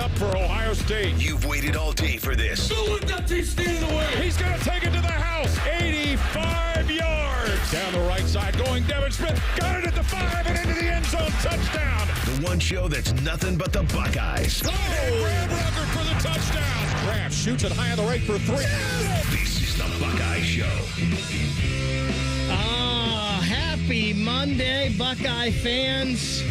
up for Ohio State. You've waited all day for this. Go with that team, stand away. He's going to take it to the house. 85 yards. Down the right side going Devin Smith. Got it at the 5 and into the end zone. Touchdown. The one show that's nothing but the Buckeyes. Oh, Graham Rucker for the touchdown. Graham shoots it high on the right for 3. This is the Buckeye Show. Happy Monday, Buckeye fans.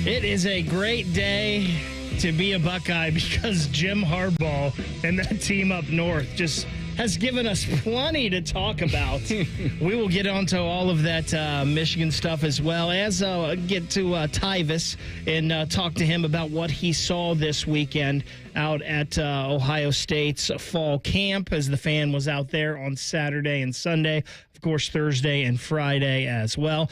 It is a great day to be a Buckeye because Jim Harbaugh and that team up north just has given us plenty to talk about. We will get onto all of that Michigan stuff as well as get to Tyvis and talk to him about what he saw this weekend out at Ohio State's fall camp as the fan was out there on Saturday and Sunday, of course, Thursday and Friday as well.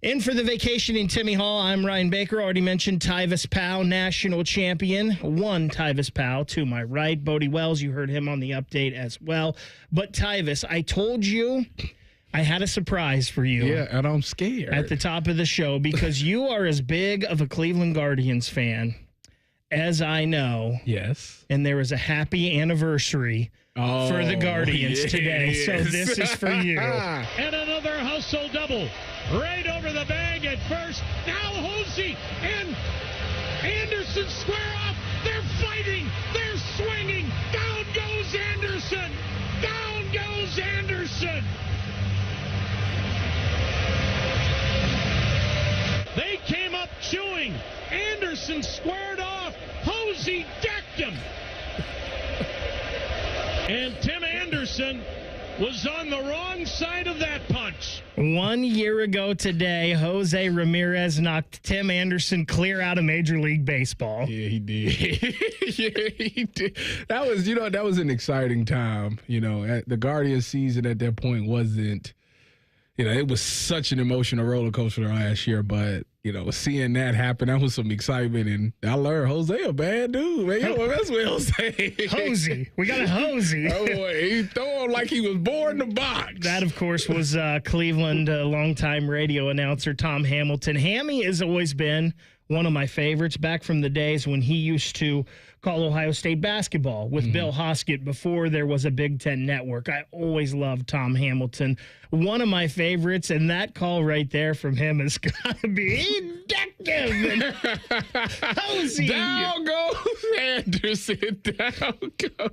In for the vacationing Timmy Hall, I'm Ryan Baker. Already mentioned Tyvis Powell, national champion. One Tyvis Powell to my right. Bodie Wells, you heard him on the update as well. But Tyvis, I told you I had a surprise for you. Yeah, and I'm scared. At the top of the show because you are as big of a Cleveland Guardians fan as I know. Yes. And there was a happy anniversary for the Guardians today. So this is for you. And another hustle double. Right over the bag at first. Now Hosey and Anderson square off. They're fighting. They're swinging. Down goes Anderson. Down goes Anderson. They came up chewing. Anderson squared off. Hosey decked him. And Tim Anderson was on the wrong side of that punch. 1 year ago today, Jose Ramirez knocked Tim Anderson clear out of Major League Baseball. Yeah, he did. Yeah, he did. That was an exciting time. The Guardians season at that point wasn't, it was such an emotional roller coaster last year, but, seeing that happen, that was some excitement. And I learned Jose a bad dude, man. You don't mess with Jose. Hosey. We got a Hosey. Oh, boy. He threw him like he was born in the box. That, of course, was Cleveland longtime radio announcer Tom Hamilton. Hammy has always been one of my favorites back from the days when he used to call Ohio State basketball with Bill Hoskett before there was a Big Ten network. I always loved Tom Hamilton. One of my favorites, and that call right there from him has got to be inductive. Hosey. Down goes Anderson. Down goes.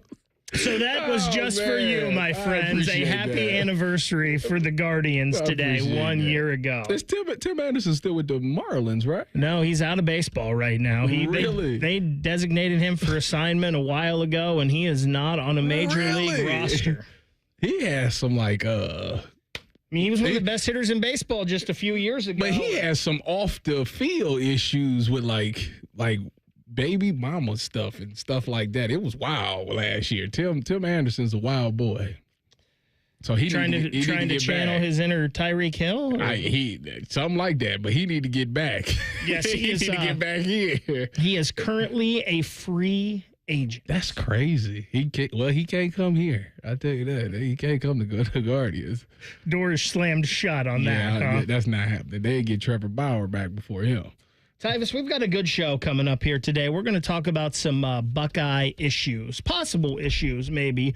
So that was just for you, my friends. A happy anniversary for the Guardians today, 1 year ago. Is Tim Anderson still with the Marlins, right? No, he's out of baseball right now. Really? They designated him for assignment a while ago, and he is not on a major league roster. He has some he was one of the best hitters in baseball just a few years ago. But he has some off the field issues with like baby mama stuff and stuff like that. It was wild last year. Tim Anderson's a wild boy. So he trying to channel back. his inner Tyreek Hill. Something like that. But he need to get back. Yes, he need to get back here. He is currently a free agent. That's crazy. He can't come here. I tell you that. He can't come to the Guardians. Door is slammed shut on that. Huh? That's not happening. They get Trevor Bauer back before him. Tyvis, we've got a good show coming up here today. We're going to talk about some Buckeye issues, possible issues maybe.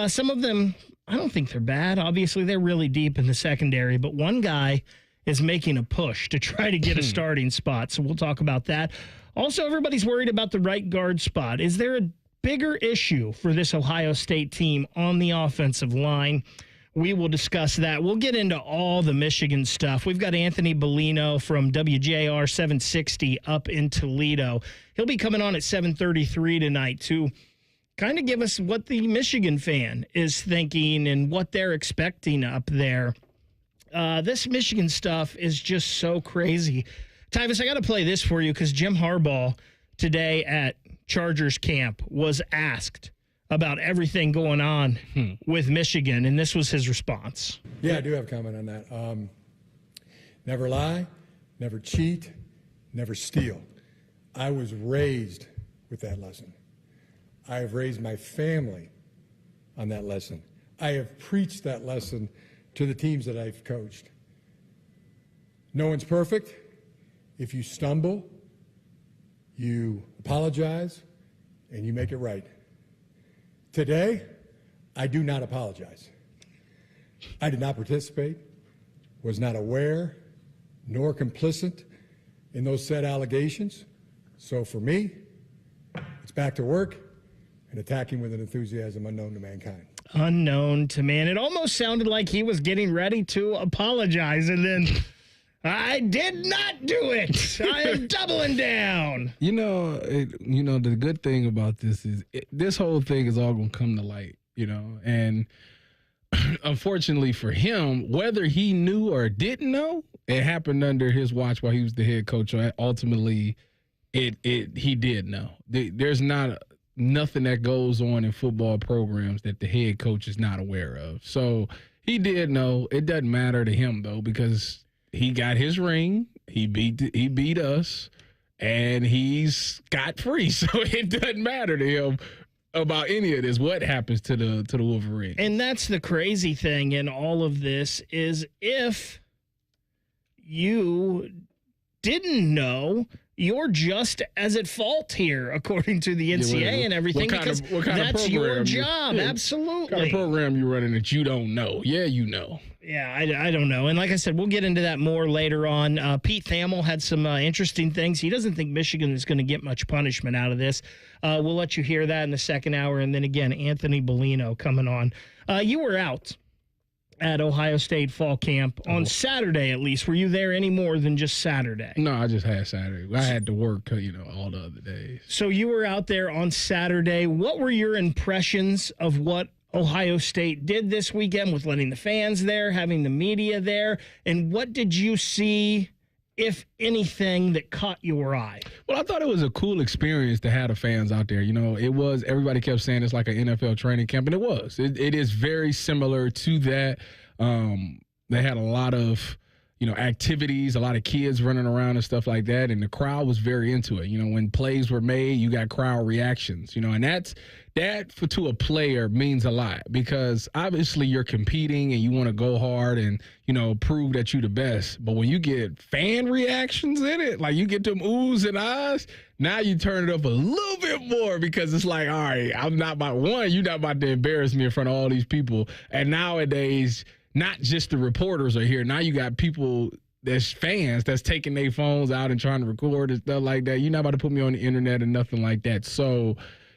Some of them, I don't think they're bad. Obviously, they're really deep in the secondary, but one guy is making a push to try to get a starting spot, so we'll talk about that. Also, everybody's worried about the right guard spot. Is there a bigger issue for this Ohio State team on the offensive line? We will discuss that. We'll get into all the Michigan stuff. We've got Anthony Bellino from WJR 760 up in Toledo. He'll be coming on at 7:33 tonight to kind of give us what the Michigan fan is thinking and what they're expecting up there. This Michigan stuff is just so crazy. Tyvis, I got to play this for you because Jim Harbaugh today at Chargers camp was asked about everything going on with Michigan, and this was his response. Yeah, I do have a comment on that. Never lie, never cheat, never steal. I was raised with that lesson. I have raised my family on that lesson. I have preached that lesson to the teams that I've coached. No one's perfect. If you stumble, you apologize, and you make it right. Today, I do not apologize. I did not participate, was not aware, nor complicit in those said allegations. So for me, it's back to work and attacking with an enthusiasm unknown to mankind. Unknown to man. It almost sounded like he was getting ready to apologize, and then I did not do it. I am doubling down. The good thing about this is this whole thing is all going to come to light, and unfortunately for him, whether he knew or didn't know, it happened under his watch while he was the head coach. Ultimately, he did know. There's nothing that goes on in football programs that the head coach is not aware of. So he did know. It doesn't matter to him though, because he got his ring. He beat us, and he's scot-free. So it doesn't matter to him about any of this. What happens to the Wolverines? And that's the crazy thing in all of this is if you didn't know, you're just as at fault here, according to the NCAA and everything, because that's your job. Absolutely. What kind of program you running that you don't know? Yeah, you know. Yeah, I don't know. And like I said, we'll get into that more later on. Pete Thamel had some interesting things. He doesn't think Michigan is going to get much punishment out of this. We'll let you hear that in the second hour. And then again, Anthony Bellino coming on. You were out at Ohio State fall camp on Saturday, at least. Were you there any more than just Saturday? No, I just had Saturday. I had to work, all the other days. So you were out there on Saturday. What were your impressions of what Ohio State did this weekend with letting the fans there, having the media there, and what did you see, if anything, that caught your eye? Well, I thought it was a cool experience to have the fans out there. Everybody kept saying it's like an NFL training camp, and it was. It is very similar to that. They had a lot of, activities, a lot of kids running around and stuff like that, and the crowd was very into it. When plays were made, you got crowd reactions, and that to a player means a lot, because obviously you're competing and you want to go hard and, prove that you're the best. But when you get fan reactions in it, like you get them oohs and ahs, now you turn it up a little bit more, because it's like, all right, you're not about to embarrass me in front of all these people. And nowadays, not just the reporters are here. Now you got people that's fans that's taking their phones out and trying to record and stuff like that. You're not about to put me on the internet or nothing like that. So,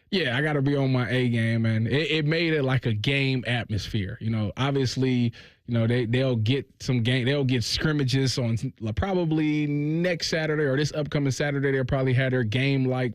yeah, I got to be on my A game, and it made it like a game atmosphere. Obviously, they'll get scrimmages on probably next Saturday or this upcoming Saturday. They'll probably have their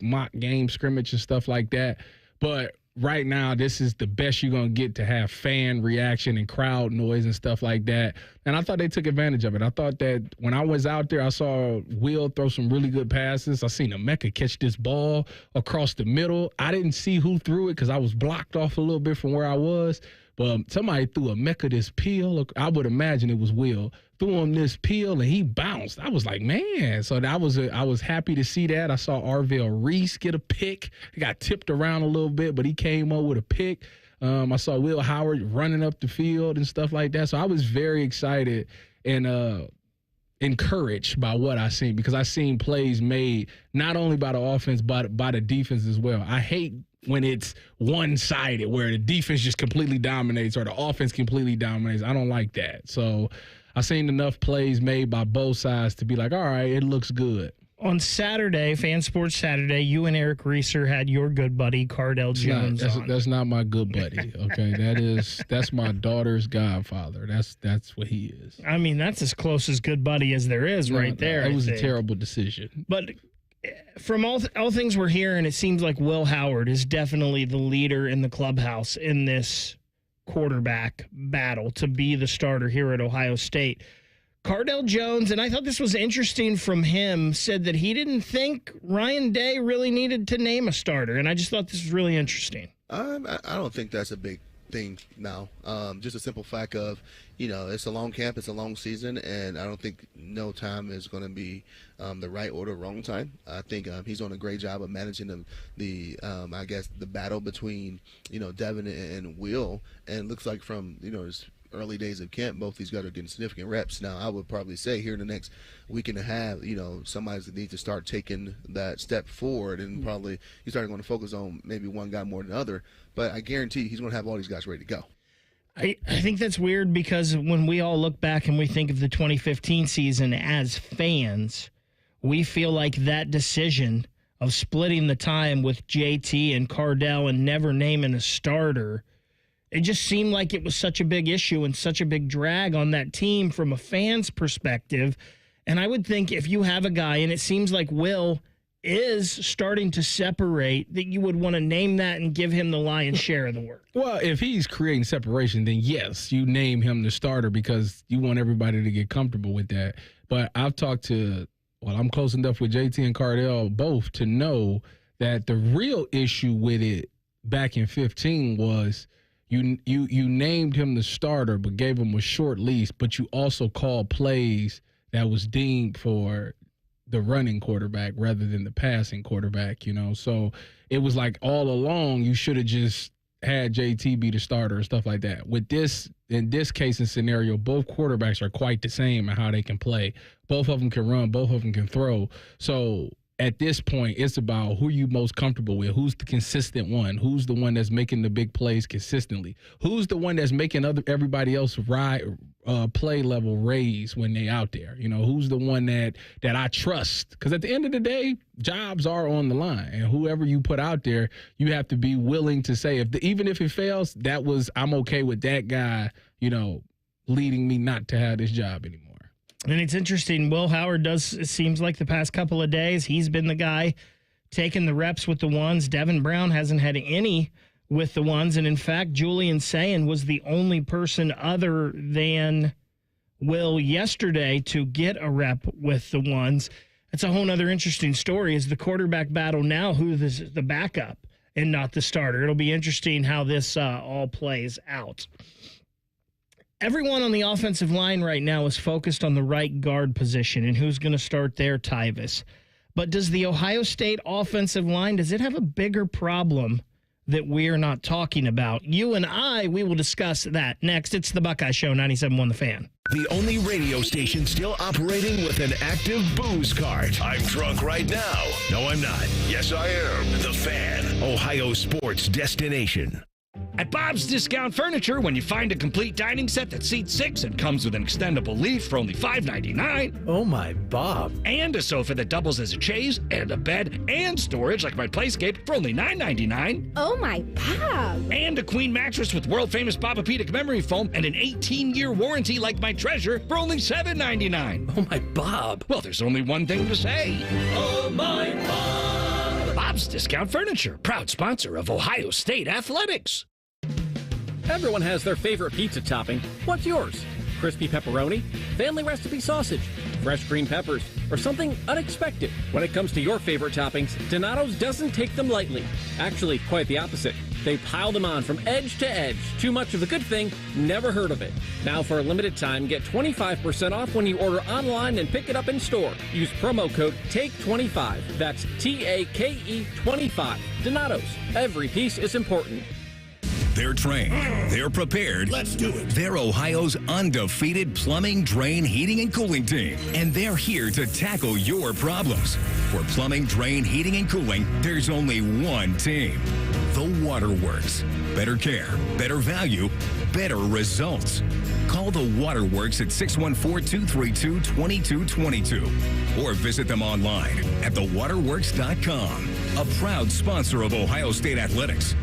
mock game scrimmage and stuff like that. But right now, this is the best you're going to get to have fan reaction and crowd noise and stuff like that. And I thought they took advantage of it. I thought that when I was out there, I saw Will throw some really good passes. I seen Emeka catch this ball across the middle. I didn't see who threw it because I was blocked off a little bit from where I was. But somebody threw Emeka this peel. I would imagine it was Will. Threw him this peel, and he bounced. I was like, man. So I was happy to see that. I saw Arvell Reese get a pick. He got tipped around a little bit, but he came up with a pick. I saw Will Howard running up the field and stuff like that. So I was very excited and encouraged by what I seen, because I seen plays made not only by the offense, but by the defense as well. I hate when it's one-sided, where the defense just completely dominates or the offense completely dominates. I don't like that. So I seen enough plays made by both sides to be like, all right, it looks good. On Saturday, Fan Sports Saturday, you and Eric Reeser had your good buddy, Cardell Jones, on. That's not my good buddy, okay? That's my daughter's godfather. That's what he is. I mean, that's as close as good buddy as there is right there. It was a terrible decision. But from all things we're hearing, it seems like Will Howard is definitely the leader in the clubhouse in this quarterback battle to be the starter here at Ohio State. Cardell Jones, and I thought this was interesting from him, said that he didn't think Ryan Day really needed to name a starter, and I just thought this was really interesting. I don't think that's a big thing now. Just a simple fact of, it's a long camp, it's a long season, and I don't think no time is going to be the right or the wrong time. I think he's doing a great job of managing the battle between, Devin and Will, and it looks like from, his early days of camp. Both these guys are getting significant reps. Now, I would probably say here in the next week and a half, somebody's going to need to start taking that step forward, and probably you start going to focus on maybe one guy more than the other. But I guarantee he's going to have all these guys ready to go. I think that's weird because when we all look back and we think of the 2015 season as fans, we feel like that decision of splitting the time with JT and Cardell and never naming a starter, it just seemed like it was such a big issue and such a big drag on that team from a fan's perspective. And I would think if you have a guy, and it seems like Will is starting to separate, that you would want to name that and give him the lion's share of the work. Well, if he's creating separation, then yes, you name him the starter because you want everybody to get comfortable with that. But I've talked to, I'm close enough with JT and Cardell both to know that the real issue with it back in 15 was you named him the starter but gave him a short leash, but you also called plays that was deemed for the running quarterback rather than the passing quarterback, So it was like all along you should have just had JT be the starter or stuff like that. With this, in this case and scenario, both quarterbacks are quite the same in how they can play. Both of them can run, both of them can throw. So at this point, it's about who you most comfortable with. Who's the consistent one? Who's the one that's making the big plays consistently? Who's the one that's making everybody else play level raise when they out there? Who's the one that I trust? Because at the end of the day, jobs are on the line, and whoever you put out there, you have to be willing to say, even if it fails, I'm okay with that guy, leading me not to have this job anymore. And it's interesting, Will Howard it seems like the past couple of days, he's been the guy taking the reps with the ones. Devin Brown hasn't had any with the ones. And in fact, Julian Sayin was the only person other than Will yesterday to get a rep with the ones. That's a whole other interesting story, is the quarterback battle now, who is the backup and not the starter. It'll be interesting how this all plays out. Everyone on the offensive line right now is focused on the right guard position and who's going to start there, Tyvis. But does the Ohio State offensive line, does it have a bigger problem that we're not talking about? You and we will discuss that next. It's the Buckeye Show, 97.1 The Fan. The only radio station still operating with an active booze cart. I'm drunk right now. No, I'm not. Yes, I am. The Fan, Ohio sports destination. At Bob's Discount Furniture, when you find a complete dining set that seats 6 and comes with an extendable leaf for only $5.99. Oh my, Bob. And a sofa that doubles as a chaise, and a bed, and storage like my Playscape for only $9.99. Oh my, Bob. And a queen mattress with world-famous Bobapedic memory foam and an 18-year warranty like my Treasure for only $7.99. Oh my, Bob. Well, there's only one thing to say. Oh my, Bob. Bob's Discount Furniture, proud sponsor of Ohio State Athletics. Everyone has their favorite pizza topping. What's yours? Crispy pepperoni, family recipe sausage, fresh green peppers, or something unexpected? When it comes to your favorite toppings, Donato's doesn't take them lightly. Actually, quite the opposite. They pile them on from edge to edge. Too much of a good thing, never heard of it. Now for a limited time, get 25% off when you order online and pick it up in store. Use promo code TAKE25. That's TAKE 25. Donato's. Every piece is important. They're trained. They're prepared. Let's do it. They're Ohio's undefeated plumbing, drain, heating, and cooling team. And they're here to tackle your problems. For plumbing, drain, heating, and cooling, there's only one team. The Waterworks. Better care, better value, better results. Call the Waterworks at 614-232-2222 or visit them online at thewaterworks.com. A proud sponsor of Ohio State Athletics.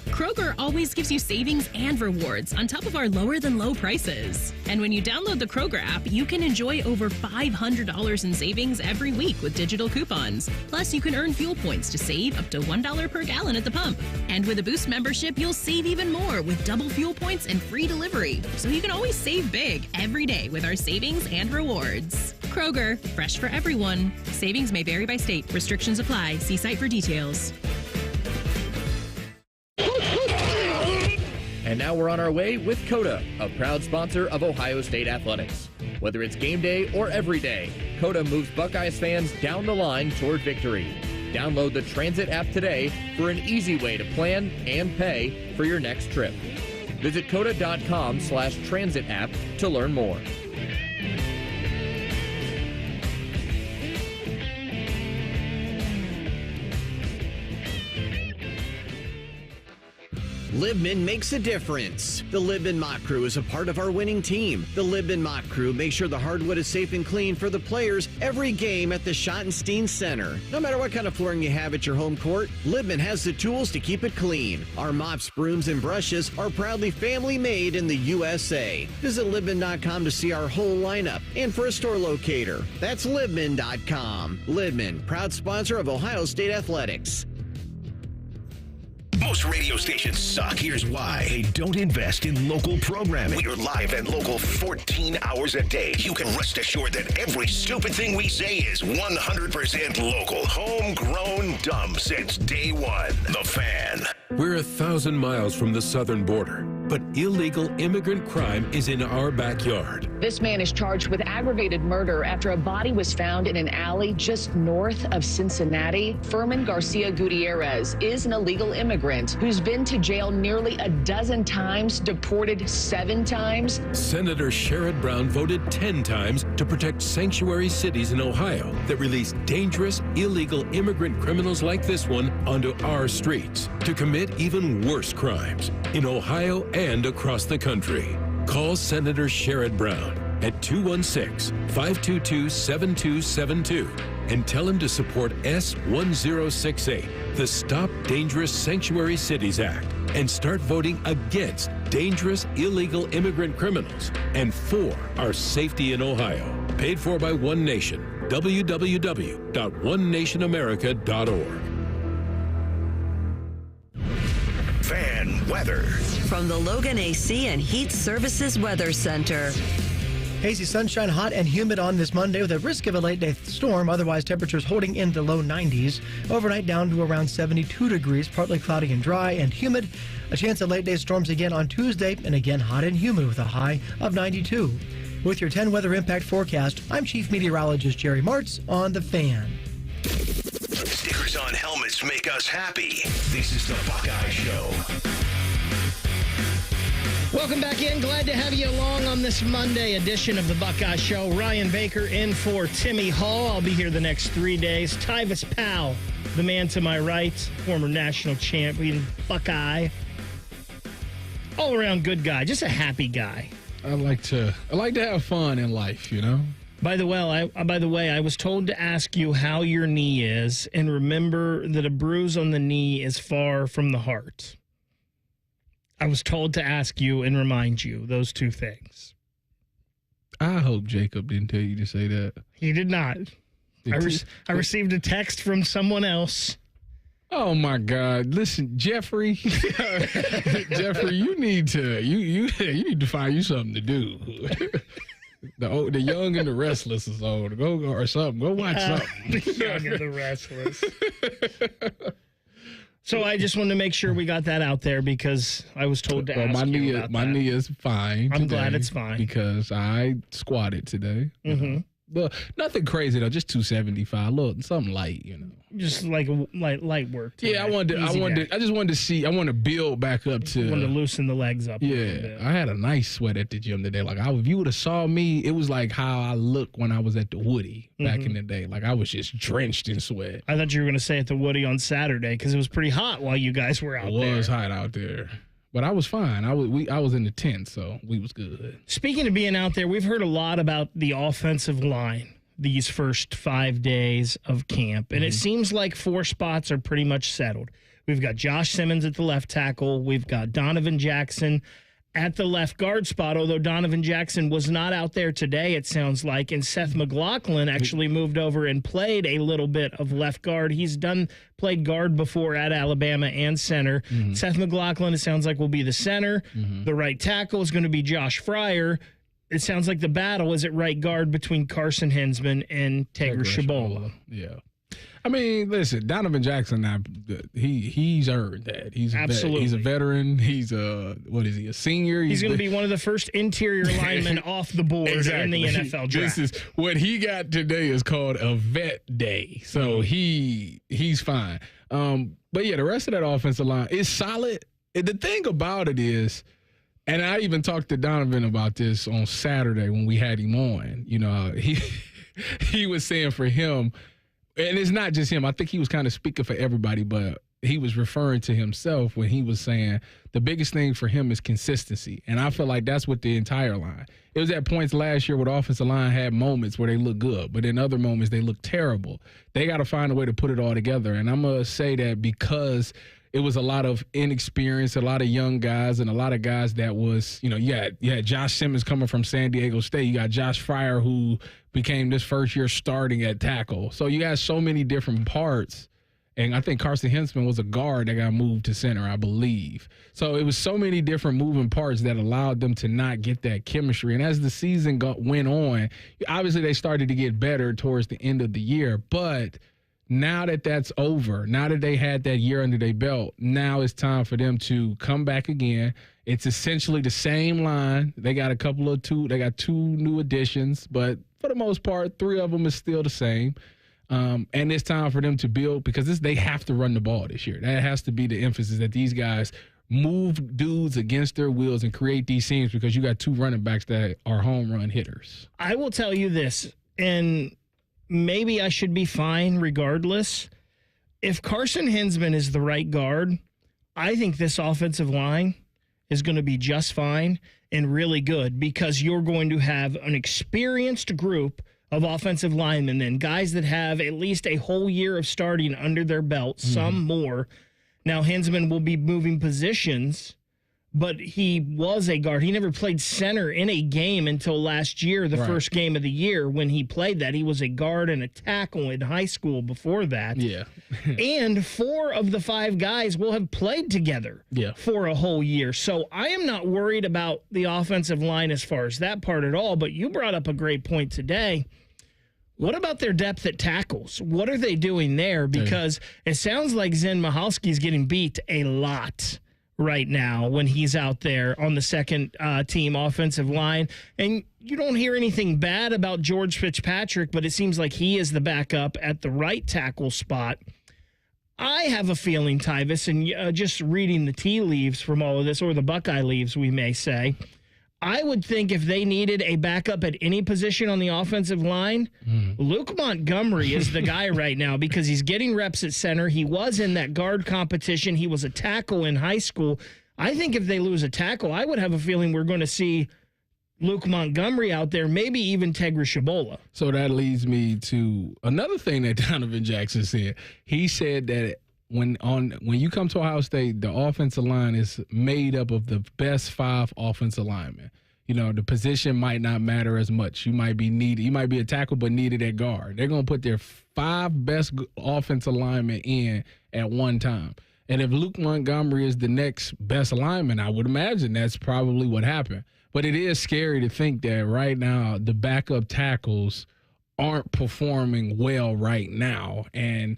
Kroger always gives you savings and rewards on top of our lower-than-low prices. And when you download the Kroger app, you can enjoy over $500 in savings every week with digital coupons. Plus, you can earn fuel points to save up to $1 per gallon at the pump. And with a Boost membership, you'll save even more with double fuel points and free delivery. So you can always save big every day with our savings and rewards. Kroger, fresh for everyone. Savings may vary by state. Restrictions apply. See site for details. And now we're on our way with Coda, a proud sponsor of Ohio State Athletics. Whether it's game day or every day, Coda moves Buckeyes fans down the line toward victory. Download the Transit app today for an easy way to plan and pay for your next trip. Visit coda.com/transit app to learn more. Libman makes a difference. The Libman Mop Crew is a part of our winning team. The Libman Mop Crew makes sure the hardwood is safe and clean for the players every game at the Schottenstein Center. No matter what kind of flooring you have at your home court, Libman has the tools to keep it clean. Our mops, brooms, and brushes are proudly family made in the USA. Visit Libman.com to see our whole lineup and for a store locator. That's Libman.com. Libman, proud sponsor of Ohio State Athletics. Most radio stations suck. Here's why. They don't invest in local programming. We are live and local 14 hours a day. You can rest assured that every stupid thing we say is 100% local. Homegrown dumb since day one. The Fan. We're 1,000 miles from the southern border, but illegal immigrant crime is in our backyard. This man is charged with aggravated murder after a body was found in an alley just north of Cincinnati. Furman Garcia Gutierrez is an illegal immigrant who's been to jail nearly a dozen times, deported 7 times. Senator Sherrod Brown voted 10 times to protect sanctuary cities in Ohio that release dangerous, illegal immigrant criminals like this one onto our streets to commit even worse crimes in Ohio and across the country. Call Senator Sherrod Brown at 216-522-7272 and tell him to support S1068, the Stop Dangerous Sanctuary Cities Act, and start voting against dangerous illegal immigrant criminals and for our safety in Ohio. Paid for by One Nation. www.onenationamerica.org. Fan weather. From the Logan AC and Heat Services Weather Center. Hazy sunshine, hot and humid on this Monday with a risk of a late-day storm. Otherwise, temperatures holding in the low 90s. Overnight down to around 72 degrees, partly cloudy and dry and humid. A chance of late-day storms again on Tuesday, and again hot and humid with a high of 92. With your 10 weather impact forecast, I'm Chief Meteorologist Jerry Martz on The Fan. Stickers on helmets make us happy. This is the Buckeye Show. Welcome back in. Glad to have you along on this Monday edition of the Buckeye Show. Ryan Baker in for Timmy Hall. I'll be here the next 3 days. Tyvis Powell, the man to my right, former national champion, Buckeye. All around good guy, just a happy guy. I like to have fun in life, you know. By the way, I was told to ask you how your knee is, and remember that a bruise on the knee is far from the heart. I was told to ask you and remind you those two things. I hope Jacob didn't tell you to say that. He did not. I received a text from someone else. Oh my God! Listen, Jeffrey, Jeffrey, you need to find you something to do. The Young and the Restless is on. Go or something. Go watch something. The Young and the Restless. So I just wanted to make sure we got that out there because I was told to ask you about my knee is fine. I'm glad it's fine because I squatted today. Mm-hmm. Well, nothing crazy though, just 275. Look, something light, you know. Just like light work. Today. Yeah, I just wanted to see. I want to build back up to. I wanted to loosen the legs up. Yeah, a little bit. I had a nice sweat at the gym today. Like if you would have saw me, it was like how I looked when I was at the Woody back in the day. Like I was just drenched in sweat. I thought you were going to say at the Woody on Saturday because it was pretty hot while you guys were out there. It was hot out there. But I was fine. I was in the tent, so we was good. Speaking of being out there, we've heard a lot about the offensive line these first 5 days of camp, and it seems like 4 spots are pretty much settled. We've got Josh Simmons at the left tackle. We've got Donovan Jackson at the left guard spot, although Donovan Jackson was not out there today, it sounds like, and Seth McLaughlin actually moved over and played a little bit of left guard. He's played guard before at Alabama and center. Seth McLaughlin, it sounds like, will be the center. The right tackle is going to be Josh Fryer. It sounds like the battle is at right guard between Carson Hensman and Tegra Shabola. Yeah. I mean, listen, Donovan Jackson, he's earned that. He's a veteran. He's a senior? He's going to be one of the first interior linemen off the board in the NFL draft. This is what he got today is called a vet day. So he's fine. But yeah, the rest of that offensive line is solid. The thing about it is, And I even talked to Donovan about this on Saturday when we had him on. You know, he was saying for him, and it's not just him. I think he was kind of speaking for everybody, but he was referring to himself when he was saying the biggest thing for him is consistency. And I feel like that's with the entire line. It was at points last year where the offensive line had moments where they looked good, but in other moments they looked terrible. They got to find a way to put it all together. And I'm going to say that because it was a lot of inexperience, a lot of young guys, and a lot of guys that was, you had Josh Simmons coming from San Diego State. You got Josh Fryer, who became this first year starting at tackle. So you got so many different parts. And I think Carson Hinsman was a guard that got moved to center, I believe. So it was so many different moving parts that allowed them to not get that chemistry. And as the season went on, obviously they started to get better towards the end of the year. But now that that's over, now that they had that year under their belt, now it's time for them to come back again. It's essentially the same line. They got two new additions, but for the most part, 3 of them is still the same. And it's time for them to build because they have to run the ball this year. That has to be the emphasis, that these guys move dudes against their wheels and create these scenes because you got 2 running backs that are home run hitters. I will tell you this, and maybe I should be fine regardless. If Carson Hinsman is the right guard, I think this offensive line is going to be just fine and really good because you're going to have an experienced group of offensive linemen then, guys that have at least a whole year of starting under their belt, some more. Now, Hinsman will be moving positions, but he was a guard. He never played center in a game until last year, the first game of the year when he played that. He was a guard and a tackle in high school before that. Yeah. And 4 of the 5 guys will have played together for a whole year. So I am not worried about the offensive line as far as that part at all, but you brought up a great point today. What about their depth at tackles? What are they doing there? Because it sounds like Zen Michalski's getting beat a lot right now when he's out there on the second team offensive line. And you don't hear anything bad about George Fitzpatrick, but it seems like he is the backup at the right tackle spot. I have a feeling, Tyvis, and just reading the tea leaves from all of this, or the Buckeye leaves, we may say, I would think if they needed a backup at any position on the offensive line, Luke Montgomery is the guy right now because he's getting reps at center. He was in that guard competition. He was a tackle in high school. I think if they lose a tackle, I would have a feeling we're going to see Luke Montgomery out there, maybe even Tegra Shabola. So that leads me to another thing that Donovan Jackson said. He said that when you come to Ohio State, the offensive line is made up of the best 5 offensive linemen. You know, the position might not matter as much. You might be needed. You might be a tackle, but needed at guard. They're going to put their 5 best offensive linemen in at one time. And if Luke Montgomery is the next best lineman, I would imagine that's probably what happened. But it is scary to think that right now the backup tackles aren't performing well right now. And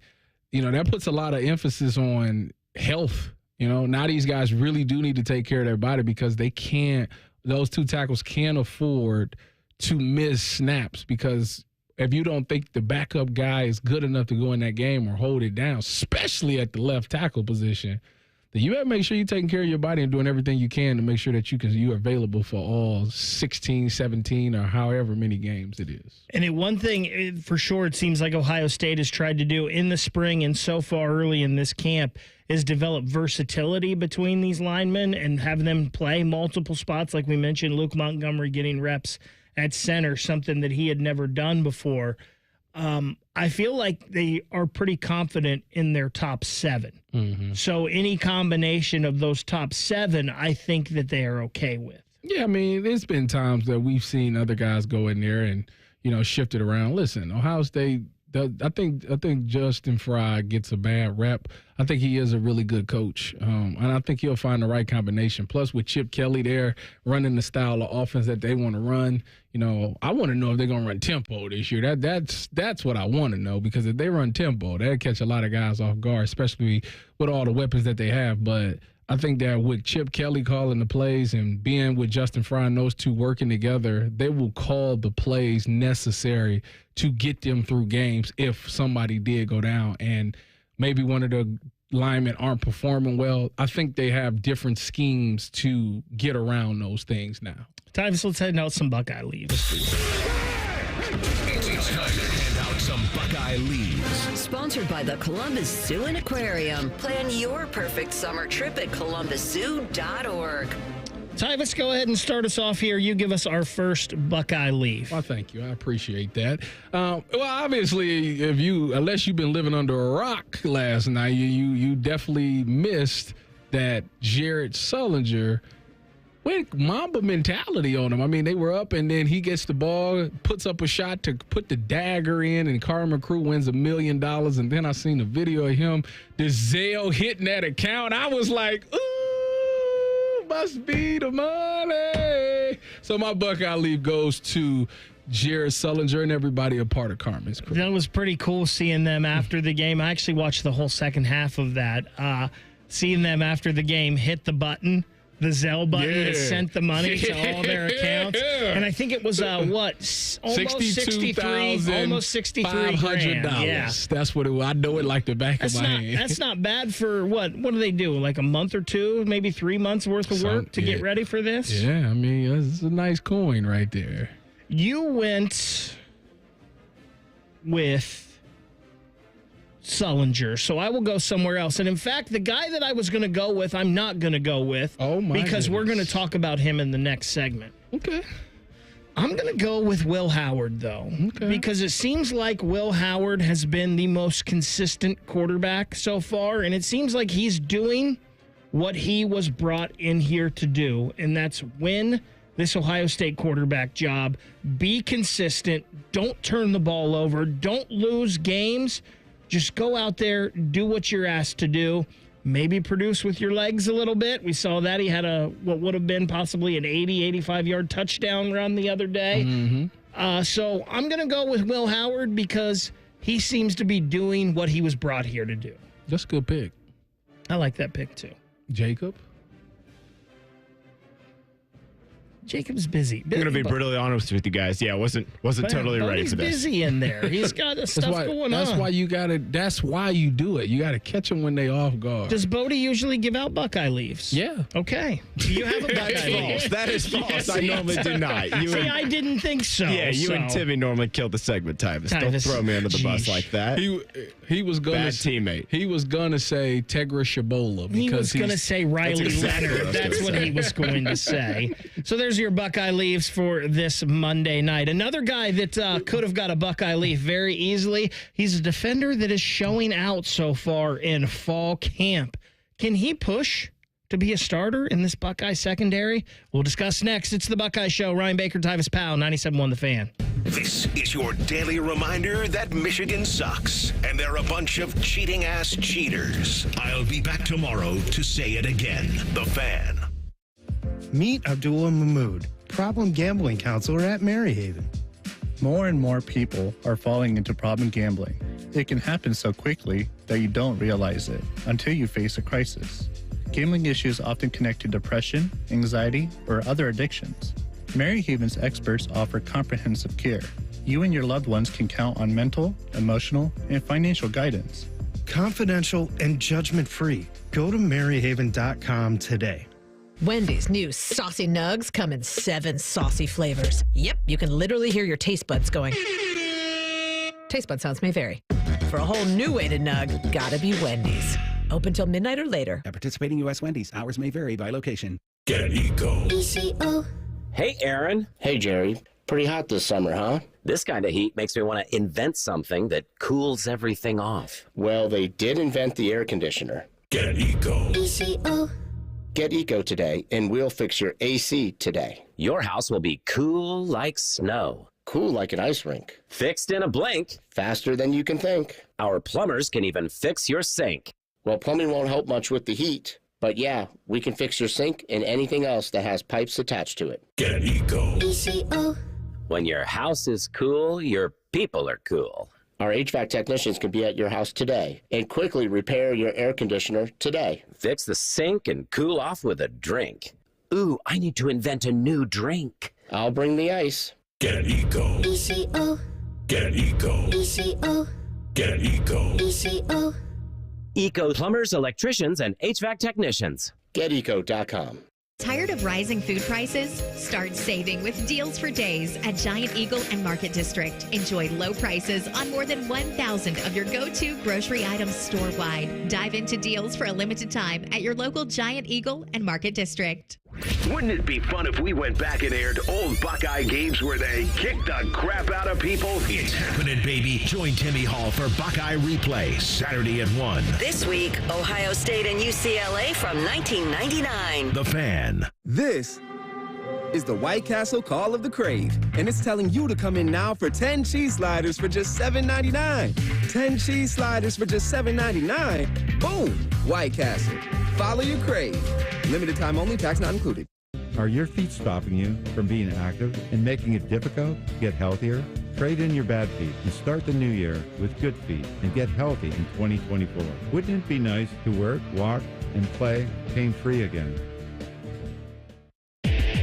you know, that puts a lot of emphasis on health. You know, now these guys really do need to take care of their body because those 2 tackles can't afford to miss snaps because if you don't think the backup guy is good enough to go in that game or hold it down, especially at the left tackle position, then you better make sure you're taking care of your body and doing everything you can to make sure that you're available for all 16, 17, or however many games it is. And one thing for sure it seems like Ohio State has tried to do in the spring and so far early in this camp is develop versatility between these linemen and have them play multiple spots. Like we mentioned, Luke Montgomery getting reps at center, something that he had never done before. I feel like they are pretty confident in their top 7. So any combination of those top 7, I think that they are okay with. Yeah, I mean, there's been times that we've seen other guys go in there and, you know, shift it around. Listen, Ohio State, I think Justin Fry gets a bad rep. I think he is a really good coach, and I think he'll find the right combination. Plus, with Chip Kelly there running the style of offense that they want to run, you know, I want to know if they're going to run tempo this year. That's what I want to know because if they run tempo, they'll catch a lot of guys off guard, especially with all the weapons that they have. But I think that with Chip Kelly calling the plays and being with Justin Fry and those 2 working together, they will call the plays necessary to get them through games if somebody did go down. And maybe one of the linemen aren't performing well, I think they have different schemes to get around those things now. Tyvis, let's head out some Buckeye leaves. It's time to hand out some Buckeye leaves. Sponsored by the Columbus Zoo and Aquarium. Plan your perfect summer trip at columbuszoo.org. Tyvis, go ahead and start us off here. You give us our first Buckeye leaf. Well, thank you. I appreciate that. Well, obviously, unless you've been living under a rock last night, you definitely missed that Jared Sullinger went Mamba mentality on him. I mean, they were up, and then he gets the ball, puts up a shot to put the dagger in, and Carmen crew wins $1 million. And then I seen a video of him, the Zelle hitting that account. I was like, ooh. Must be the money. So my Buckeye leaf goes to Jared Sullinger and everybody a part of Carmen's crew. That was pretty cool seeing them after the game. I actually watched the whole second half of that. Seeing them after the game hit the button, the Zelle button that sent the money to all their accounts. And I think it was, almost 63, almost $63,000. Yeah. That's what it was. I know it like the back of my hand. That's not bad for what do they do? Like a month or two, maybe 3 months worth of work to get ready for this? Yeah, I mean, it's a nice coin right there. You went with Sullinger, so I will go somewhere else. And in fact, the guy that I was going to go with, I'm not going to go with. Oh my! Because we're going to talk about him in the next segment. Okay. I'm going to go with Will Howard, though, because it seems like Will Howard has been the most consistent quarterback so far, and it seems like he's doing what he was brought in here to do, and that's win this Ohio State quarterback job. Be consistent. Don't turn the ball over. Don't lose games. Just go out there, do what you're asked to do. Maybe produce with your legs a little bit. We saw that. He had what would have been possibly an 80, 85-yard touchdown run the other day. Mm-hmm. So I'm going to go with Will Howard because he seems to be doing what he was brought here to do. That's a good pick. I like that pick, too. Jacob? Jacob's busy. I'm going to be brutally honest with you guys. Yeah, wasn't totally ready for this. He's busy in there. He's got stuff going on. That's why you do it. You got to catch them when they off guard. Does Bodie usually give out Buckeye leaves? Yeah. Okay. Do you have a Buckeye leaf? That is false. Yes, I normally do not. I didn't think so. Yeah, you and Timmy normally kill the segment, Tyvis. Don't throw me under the bus like that. He was going bad teammate. He was going to say Tegra Shabola. He was going to say Riley Leonard. That's what he was going to say. So there's your Buckeye leaves for this Monday night. Another guy that could have got a Buckeye leaf very easily. He's a defender that is showing out so far in fall camp. Can he push to be a starter in this Buckeye secondary? We'll discuss next. It's the Buckeye Show. Ryan Baker, Tyvis Powell, 97.1 The Fan. This is your daily reminder that Michigan sucks, and they're a bunch of cheating-ass cheaters. I'll be back tomorrow to say it again. The Fan. Meet Abdullah Mahmood, problem gambling counselor at Maryhaven. More and more people are falling into problem gambling. It can happen so quickly that you don't realize it until you face a crisis. Gambling issues often connect to depression, anxiety, or other addictions. Maryhaven's experts offer comprehensive care. You and your loved ones can count on mental, emotional, and financial guidance. Confidential and judgment-free. Go to maryhaven.com today. Wendy's new Saucy Nugs come in 7 saucy flavors. Yep, you can literally hear your taste buds going. Taste bud sounds may vary. For a whole new way to nug, gotta be Wendy's. Open till midnight or later. At participating U.S. Wendy's, hours may vary by location. Get Eco. ECO. Hey, Aaron. Hey, Jerry. Pretty hot this summer, huh? This kind of heat makes me want to invent something that cools everything off. Well, they did invent the air conditioner. Get Eco. ECO. Get Eco today, and we'll fix your AC today. Your house will be cool like snow. Cool like an ice rink. Fixed in a blink. Faster than you can think. Our plumbers can even fix your sink. Well, plumbing won't help much with the heat. But yeah, we can fix your sink and anything else that has pipes attached to it. Get Eco. ECO. When your house is cool, your people are cool. Our HVAC technicians can be at your house today and quickly repair your air conditioner today. Fix the sink and cool off with a drink. Ooh, I need to invent a new drink. I'll bring the ice. Get Eco. ECO. Get Eco. ECO. Get Eco. ECO. Eco plumbers, electricians, and HVAC technicians. GetEco.com. Tired of rising food prices? Start saving with deals for days at Giant Eagle and Market District. Enjoy low prices on more than 1,000 of your go-to grocery items store-wide. Dive into deals for a limited time at your local Giant Eagle and Market District. Wouldn't it be fun if we went back and aired old Buckeye games where they kicked the crap out of people? It's happening, baby. Join Timmy Hall for Buckeye Replay, Saturday at 1. This week, Ohio State and UCLA from 1999. The Fan. This is the White Castle Call of the Crave, and it's telling you to come in now for 10 cheese sliders for just $7.99. 10 cheese sliders for just $7.99. Boom! White Castle. Follow your crave. Limited time only, tax not included. Are your feet stopping you from being active and making it difficult to get healthier? Trade in your bad feet and start the new year with good feet and get healthy in 2024. Wouldn't it be nice to work, walk, and play pain-free again?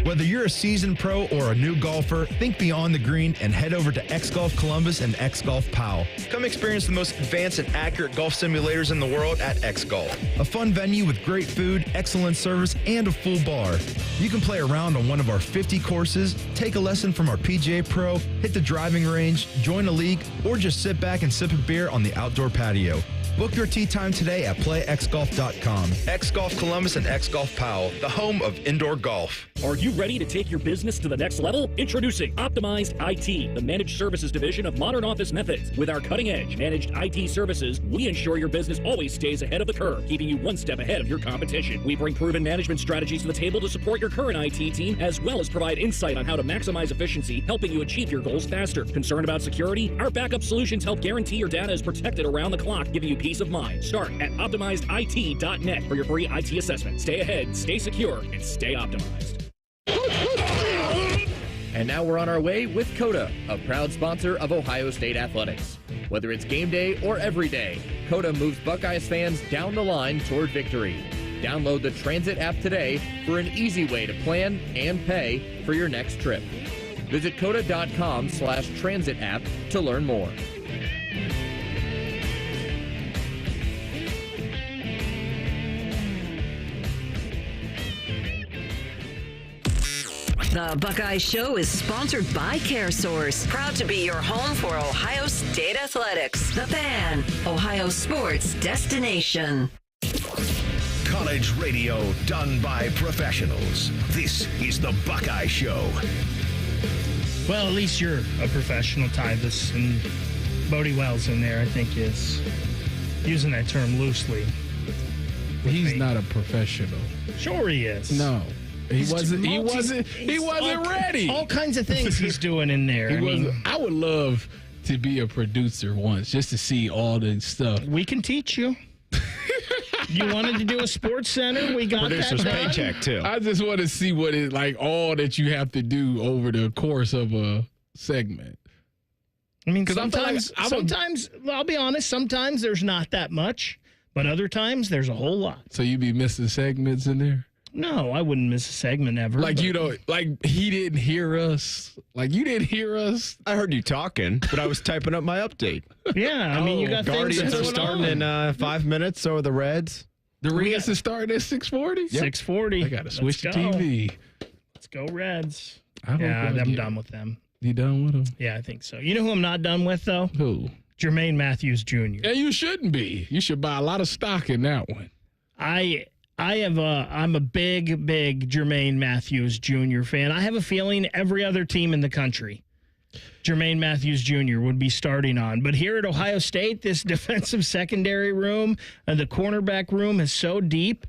Whether you're a seasoned pro or a new golfer, think beyond the green and head over to X Golf Columbus and X Golf Powell. Come experience the most advanced and accurate golf simulators in the world at X Golf. A fun venue with great food, excellent service, and a full bar. You can play around on one of our 50 courses, take a lesson from our PGA Pro, hit the driving range, join a league, or just sit back and sip a beer on the outdoor patio. Book your tee time today at playxgolf.com. X Golf Columbus and X Golf Powell, the home of indoor golf. Are you ready to take your business to the next level? Introducing Optimized IT, the managed services division of Modern Office Methods. With our cutting-edge managed IT services, we ensure your business always stays ahead of the curve, keeping you one step ahead of your competition. We bring proven management strategies to the table to support your current IT team, as well as provide insight on how to maximize efficiency, helping you achieve your goals faster. Concerned about security? Our backup solutions help guarantee your data is protected around the clock, giving you peace of mind. Start at OptimizedIT.net for your free IT assessment. Stay ahead, stay secure, and stay optimized. And now we're on our way with COTA, a proud sponsor of Ohio State Athletics. Whether it's game day or every day, COTA moves Buckeyes fans down the line toward victory. Download the Transit app today for an easy way to plan and pay for your next trip. Visit COTA.com/transit app to learn more. The Buckeye Show is sponsored by CareSource, proud to be your home for Ohio State Athletics. The Fan, Ohio sports destination. College radio done by professionals. This is the Buckeye Show. Well, at least you're a professional, Tyvis, and Bodie Wells in there, I think, is using that term loosely. He's not a professional. Sure he is. No. He wasn't ready. All kinds of things he's doing in there. I would love to be a producer once, just to see all the stuff. We can teach you. You wanted to do a sports center? We got producer's that done. paycheck too. I just want to see what it like, all that you have to do over the course of a segment. I mean, sometimes I'll be honest, sometimes there's not that much, but other times there's a whole lot. So you be missing segments in there? No, I wouldn't miss a segment ever. Like, you know, like he didn't hear us. Like, you didn't hear us. I heard you talking, but I was typing up my update. Yeah, I mean, you got Guardians things are starting in 5 minutes, so are the Reds. The Reds is starting at 6:40? Yep. 6:40. I got to switch the TV. Let's go Reds. I'm done with them. You done with them? Yeah, I think so. You know who I'm not done with, though? Who? Jermaine Mathews Jr. Yeah, you shouldn't be. You should buy a lot of stock in that one. I'm a big Jermaine Mathews Jr. fan. I have a feeling every other team in the country, Jermaine Mathews Jr. would be starting on. But here at Ohio State, this defensive secondary room and the cornerback room is so deep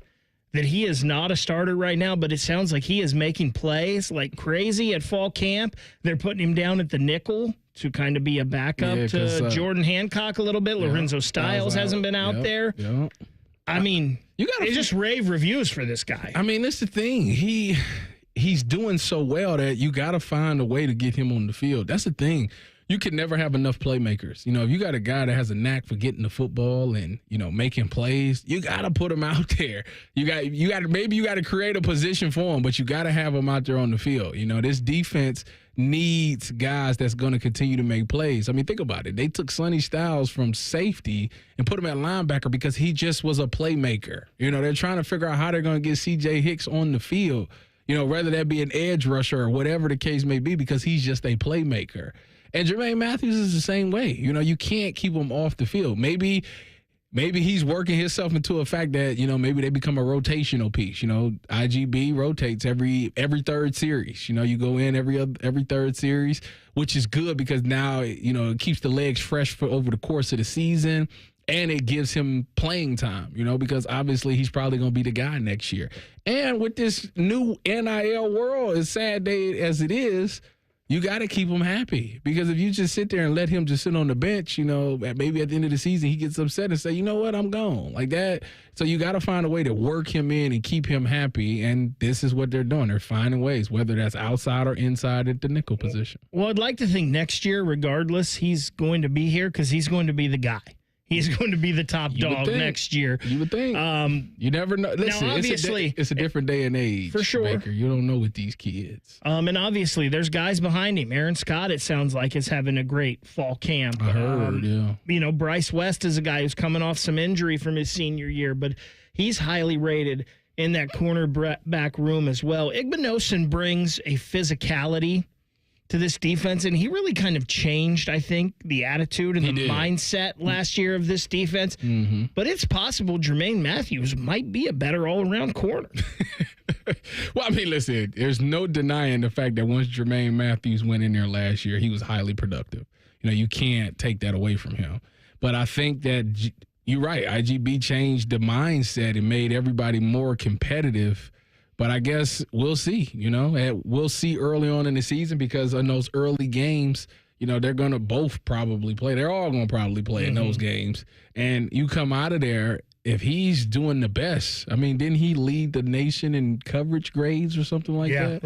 that he is not a starter right now, but it sounds like he is making plays like crazy at fall camp. They're putting him down at the nickel to kind of be a backup to Jordan Hancock a little bit. Lorenzo Styles hasn't been out there. Yep. I mean, it's just rave reviews for this guy. I mean, that's the thing. He's doing so well that you got to find a way to get him on the field. That's the thing. You can never have enough playmakers. You know, if you got a guy that has a knack for getting the football and, you know, making plays, you got to put him out there. You got to create a position for him, but you got to have him out there on the field. You know, this defense needs guys that's going to continue to make plays. I mean, think about it. They took Sonny Styles from safety and put him at linebacker because he just was a playmaker. You know, they're trying to figure out how they're going to get C.J. Hicks on the field, you know, whether that be an edge rusher or whatever the case may be, because he's just a playmaker. And Jermaine Mathews is the same way. You know, you can't keep him off the field. Maybe he's working himself into a fact that, you know, maybe they become a rotational piece. You know, IGB rotates every third series. You know, you go in every third series, which is good because now, you know, it keeps the legs fresh for over the course of the season, and it gives him playing time, you know, because obviously he's probably going to be the guy next year. And with this new NIL world, as sad day as it is, you got to keep him happy, because if you just sit there and let him just sit on the bench, you know, maybe at the end of the season he gets upset and say, you know what, I'm gone like that. So you got to find a way to work him in and keep him happy. And this is what they're doing. They're finding ways, whether that's outside or inside at the nickel position. Well, I'd like to think next year, regardless, he's going to be here because he's going to be the guy. He's going to be the top dog next year. You would think. You never know. Listen, now, obviously, it's a different day and age. For sure. Baker. You don't know with these kids. And obviously, there's guys behind him. Aaron Scott, it sounds like, is having a great fall camp. I heard, yeah. You know, Bryce West is a guy who's coming off some injury from his senior year, but he's highly rated in that cornerback room as well. Igbinosun brings a physicality to this defense, and he really kind of changed, I think, the attitude and the mindset last year of this defense. Mm-hmm. But it's possible Jermaine Mathews might be a better all-around corner. Well, I mean, listen, there's no denying the fact that once Jermaine Mathews went in there last year, he was highly productive. You know, you can't take that away from him. But I think that you're right. IGB changed the mindset and made everybody more competitive. But I guess we'll see, you know. We'll see early on in the season, because in those early games, you know, they're going to both probably play. They're all going to probably play in those games. And you come out of there, if he's doing the best. I mean, didn't he lead the nation in coverage grades or something like that?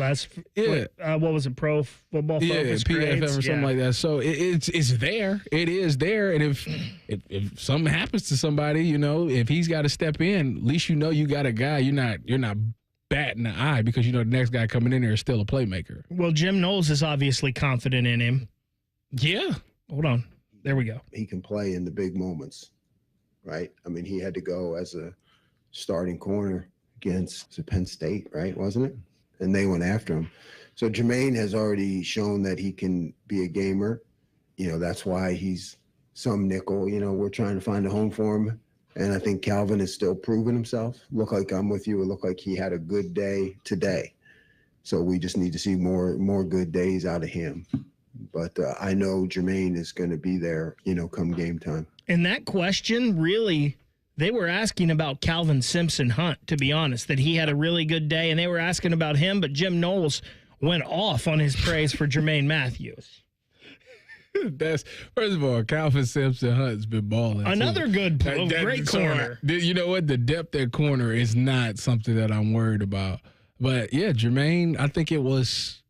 What was it, Pro Football Focus PFF grades? or something like that. So it's there. It is there. And if something happens to somebody, you know, if he's got to step in, at least you know you got a guy. You're not batting the eye, because you know the next guy coming in there is still a playmaker. Well, Jim Knowles is obviously confident in him. Yeah. Hold on. There we go. He can play in the big moments, right? I mean, he had to go as a starting corner against Penn State, right? Wasn't it? And they went after him. So Jermaine has already shown that he can be a gamer. You know, that's why he's some nickel. You know, we're trying to find a home for him. And I think Calvin is still proving himself. Look like I'm with you. It looked like he had a good day today. So we just need to see more good days out of him. But I know Jermaine is going to be there, you know, come game time. And that question, really, they were asking about Calvin Simpson-Hunt, to be honest, that he had a really good day. And they were asking about him, but Jim Knowles went off on his praise for Jermaine Mathews. That's, first of all, Calvin Simpson-Hunt's been balling. Another great corner. You know what? The depth at corner is not something that I'm worried about. But, yeah, Jermaine, I think it was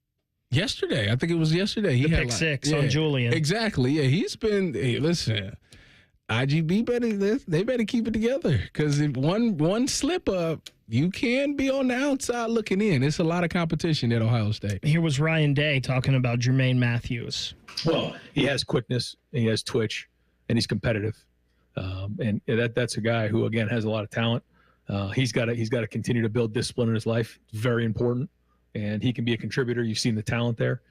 yesterday. He the had pick six on Julian. Exactly. Yeah, he's been, listen, IGB they better keep it together, because if one slip up, you can be on the outside looking in. It's a lot of competition at Ohio State. Here was Ryan Day talking about Jermaine Mathews. Well, he has quickness, and he has twitch, and he's competitive. And that's a guy who, again, has a lot of talent. He's got to continue to build discipline in his life. It's very important, and he can be a contributor. You've seen the talent there,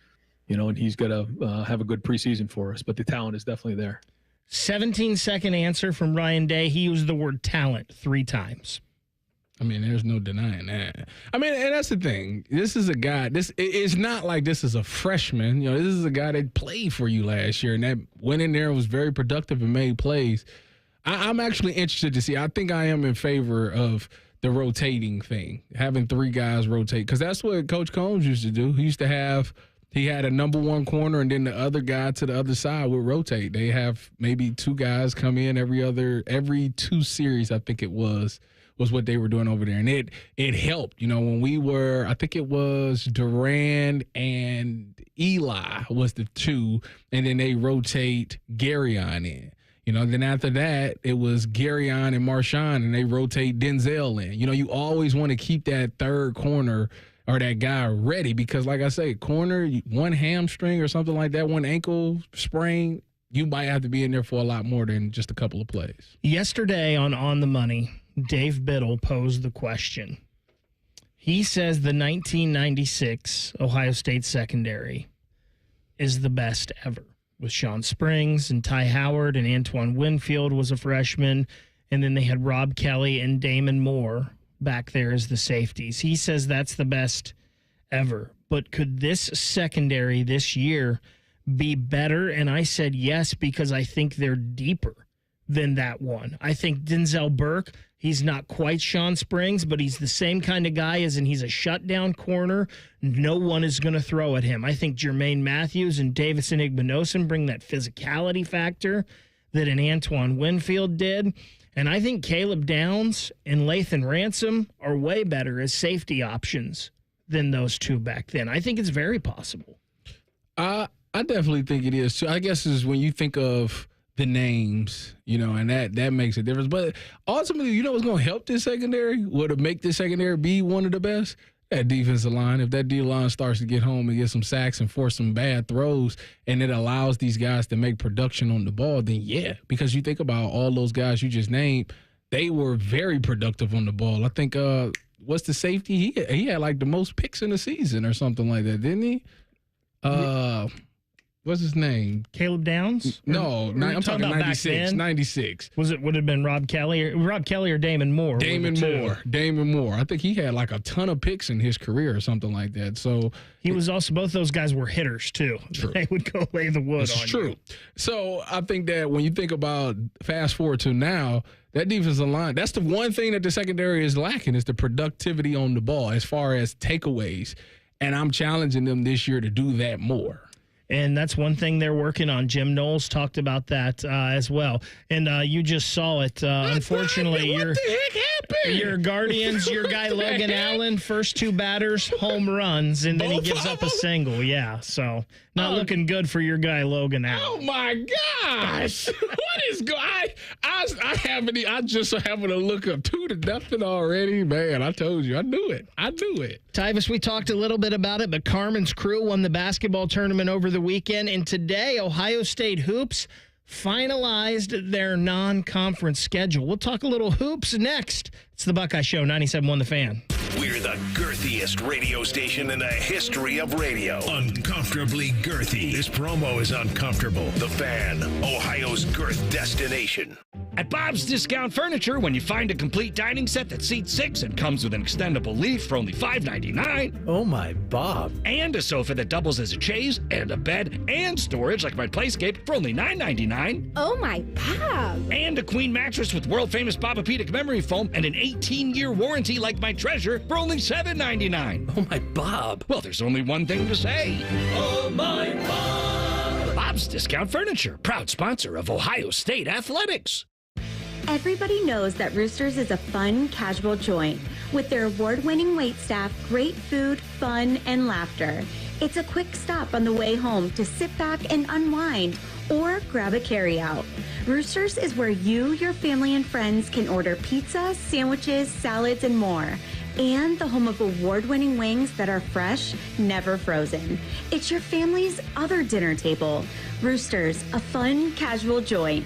you know, and he's got to have a good preseason for us. But the talent is definitely there. 17-second answer from Ryan Day. He used the word talent 3 times. I mean, there's no denying that. I mean, and that's the thing. This is a guy. It's not like this is a freshman. You know, this is a guy that played for you last year and that went in there and was very productive and made plays. I'm actually interested to see. I think I am in favor of the rotating thing, having 3 guys rotate, because that's what Coach Combs used to do. He had a number 1 corner, and then the other guy to the other side would rotate. They have maybe 2 guys come in every 2 series, I think it was what they were doing over there. And it helped. You know, when we were, I think it was Durand and Eli was the 2, and then they rotate Garyon in. You know, then after that, it was Garyon and Marshawn, and they rotate Denzel in. You know, you always want to keep that third corner or that guy ready because, like I say, corner, one hamstring or something like that, one ankle sprain, you might have to be in there for a lot more than just a couple of plays. Yesterday on the Money, Dave Biddle posed the question. He says the 1996 Ohio State secondary is the best ever, with Sean Springs and Ty Howard, and Antoine Winfield was a freshman, and then they had Rob Kelly and Damon Moore back there as the safeties. He says that's the best ever. But could this secondary this year be better? And I said yes, because I think they're deeper than that one. I think Denzel Burke, he's not quite Sean Springs, but he's the same kind of guy as in he's a shutdown corner. No one is going to throw at him. I think Jermaine Mathews and Davison Igbinosun bring that physicality factor that an Antoine Winfield did. And I think Caleb Downs and Lathan Ransom are way better as safety options than those two back then. I think it's very possible. I definitely think it is too. I guess is when you think of the names, and that makes a difference. But ultimately, what's going to help this secondary? What to make this secondary be one of the best? That defensive line. If that D-line starts to get home and get some sacks and force some bad throws, and it allows these guys to make production on the ball, then yeah. Because you think about all those guys you just named, they were very productive on the ball. I think, what's the safety? He had like the most picks in the season or something like that, didn't he? What's his name? Caleb Downs? No, I'm talking 96. 96. Would it have been Rob Kelly or Damon Moore? Damon Moore. I think he had like a ton of picks in his career or something like that. So he was also, both those guys were hitters too. True. They would go lay the wood on true. you. So I think that when you think about fast forward to now, that defensive line, that's the one thing that the secondary is lacking, is the productivity on the ball as far as takeaways. And I'm challenging them this year to do that more. And that's one thing they're working on. Jim Knowles talked about that as well. And you just saw it. Unfortunately, your Guardians, your guy Logan Allen, first two batters, home runs, and then he gives up a single. Yeah, so not looking good for your guy Logan Allen. Oh, my gosh. What is going on? I just happened to look up 2-0 already. Man, I told you. I knew it. Tyvis, we talked a little bit about it, but Carmen's crew won the basketball tournament over the weekend, and today Ohio State Hoops finalized their non-conference schedule. We'll talk a little hoops next. It's the Buckeye Show, 97.1 The Fan. We're the girthiest radio station in the history of radio. Uncomfortably girthy. This promo is uncomfortable. The Fan, Ohio's girth destination. At Bob's Discount Furniture, when you find a complete dining set that seats 6 and comes with an extendable leaf for only $5.99. Oh my, Bob. And a sofa that doubles as a chaise and a bed and storage like my Playscape for only $9.99. Oh my, Bob. And a queen mattress with world-famous Bobapedic memory foam and an 18-year warranty like my Treasure for only $7.99. Oh my, Bob. Well, there's only one thing to say. Oh my, Bob. Bob's Discount Furniture, proud sponsor of Ohio State Athletics. Everybody knows that Roosters is a fun, casual joint. With their award-winning waitstaff, great food, fun, and laughter. It's a quick stop on the way home to sit back and unwind or grab a carryout. Roosters is where you, your family, and friends can order pizza, sandwiches, salads, and more. And the home of award-winning wings that are fresh, never frozen. It's your family's other dinner table. Roosters, a fun, casual joint.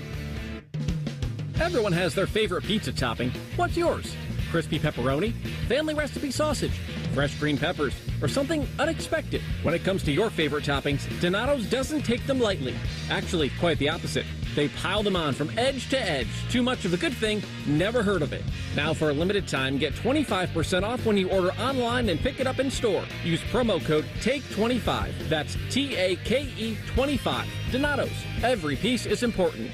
Everyone has their favorite pizza topping. What's yours? Crispy pepperoni, family recipe sausage, fresh green peppers, or something unexpected? When it comes to your favorite toppings, Donato's doesn't take them lightly. Actually, quite the opposite. They pile them on from edge to edge. Too much of the good thing, never heard of it. Now for a limited time, get 25% off when you order online and pick it up in store. Use promo code TAKE25. That's TAKE 25. Donato's. Every piece is important.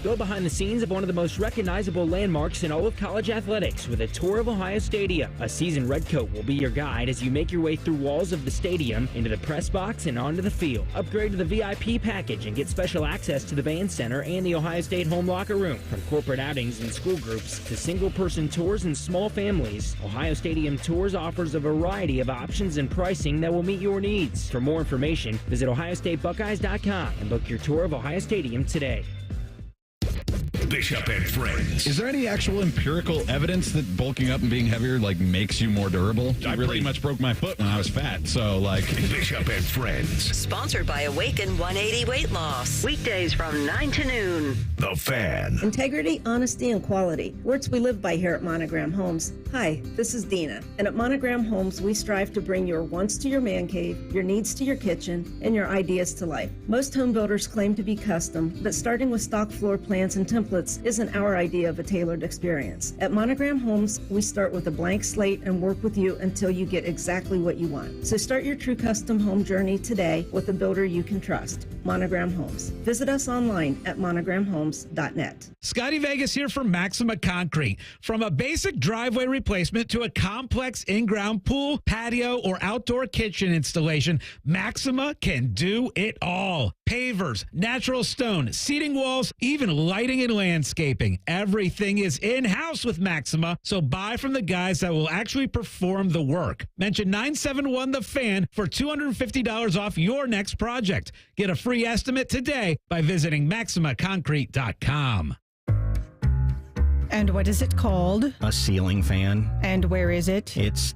Go behind the scenes of one of the most recognizable landmarks in all of college athletics with a tour of Ohio Stadium. A seasoned redcoat will be your guide as you make your way through walls of the stadium, into the press box, and onto the field. Upgrade to the VIP package and get special access to the band center and the Ohio State home locker room. From corporate outings and school groups to single-person tours and small families, Ohio Stadium Tours offers a variety of options and pricing that will meet your needs. For more information, visit OhioStateBuckeyes.com and book your tour of Ohio Stadium today. Bishop and Friends. Is there any actual empirical evidence that bulking up and being heavier makes you more durable? I pretty much broke my foot when I was fat, so Bishop and Friends. Sponsored by Awaken 180 Weight Loss. Weekdays from 9 to noon. The Fan. Integrity, honesty, and quality. Words we live by here at Monogram Homes. Hi, this is Dina. And at Monogram Homes, we strive to bring your wants to your man cave, your needs to your kitchen, and your ideas to life. Most home builders claim to be custom, but starting with stock floor plans and templates isn't our idea of a tailored experience. At Monogram Homes, we start with a blank slate and work with you until you get exactly what you want. So start your true custom home journey today with a builder you can trust. Monogram Homes. Visit us online at monogramhomes.net. Scotty Vegas here from Maxima Concrete. From a basic driveway replacement to a complex in-ground pool, patio, or outdoor kitchen installation, Maxima can do it all. Pavers, natural stone, seating walls, even lighting and landscaping. Everything is in-house with Maxima, so buy from the guys that will actually perform the work. Mention 971 The Fan for $250 off your next project. Get a free estimate today by visiting MaximaConcrete.com. And what is it called? A ceiling fan. And where is it? It's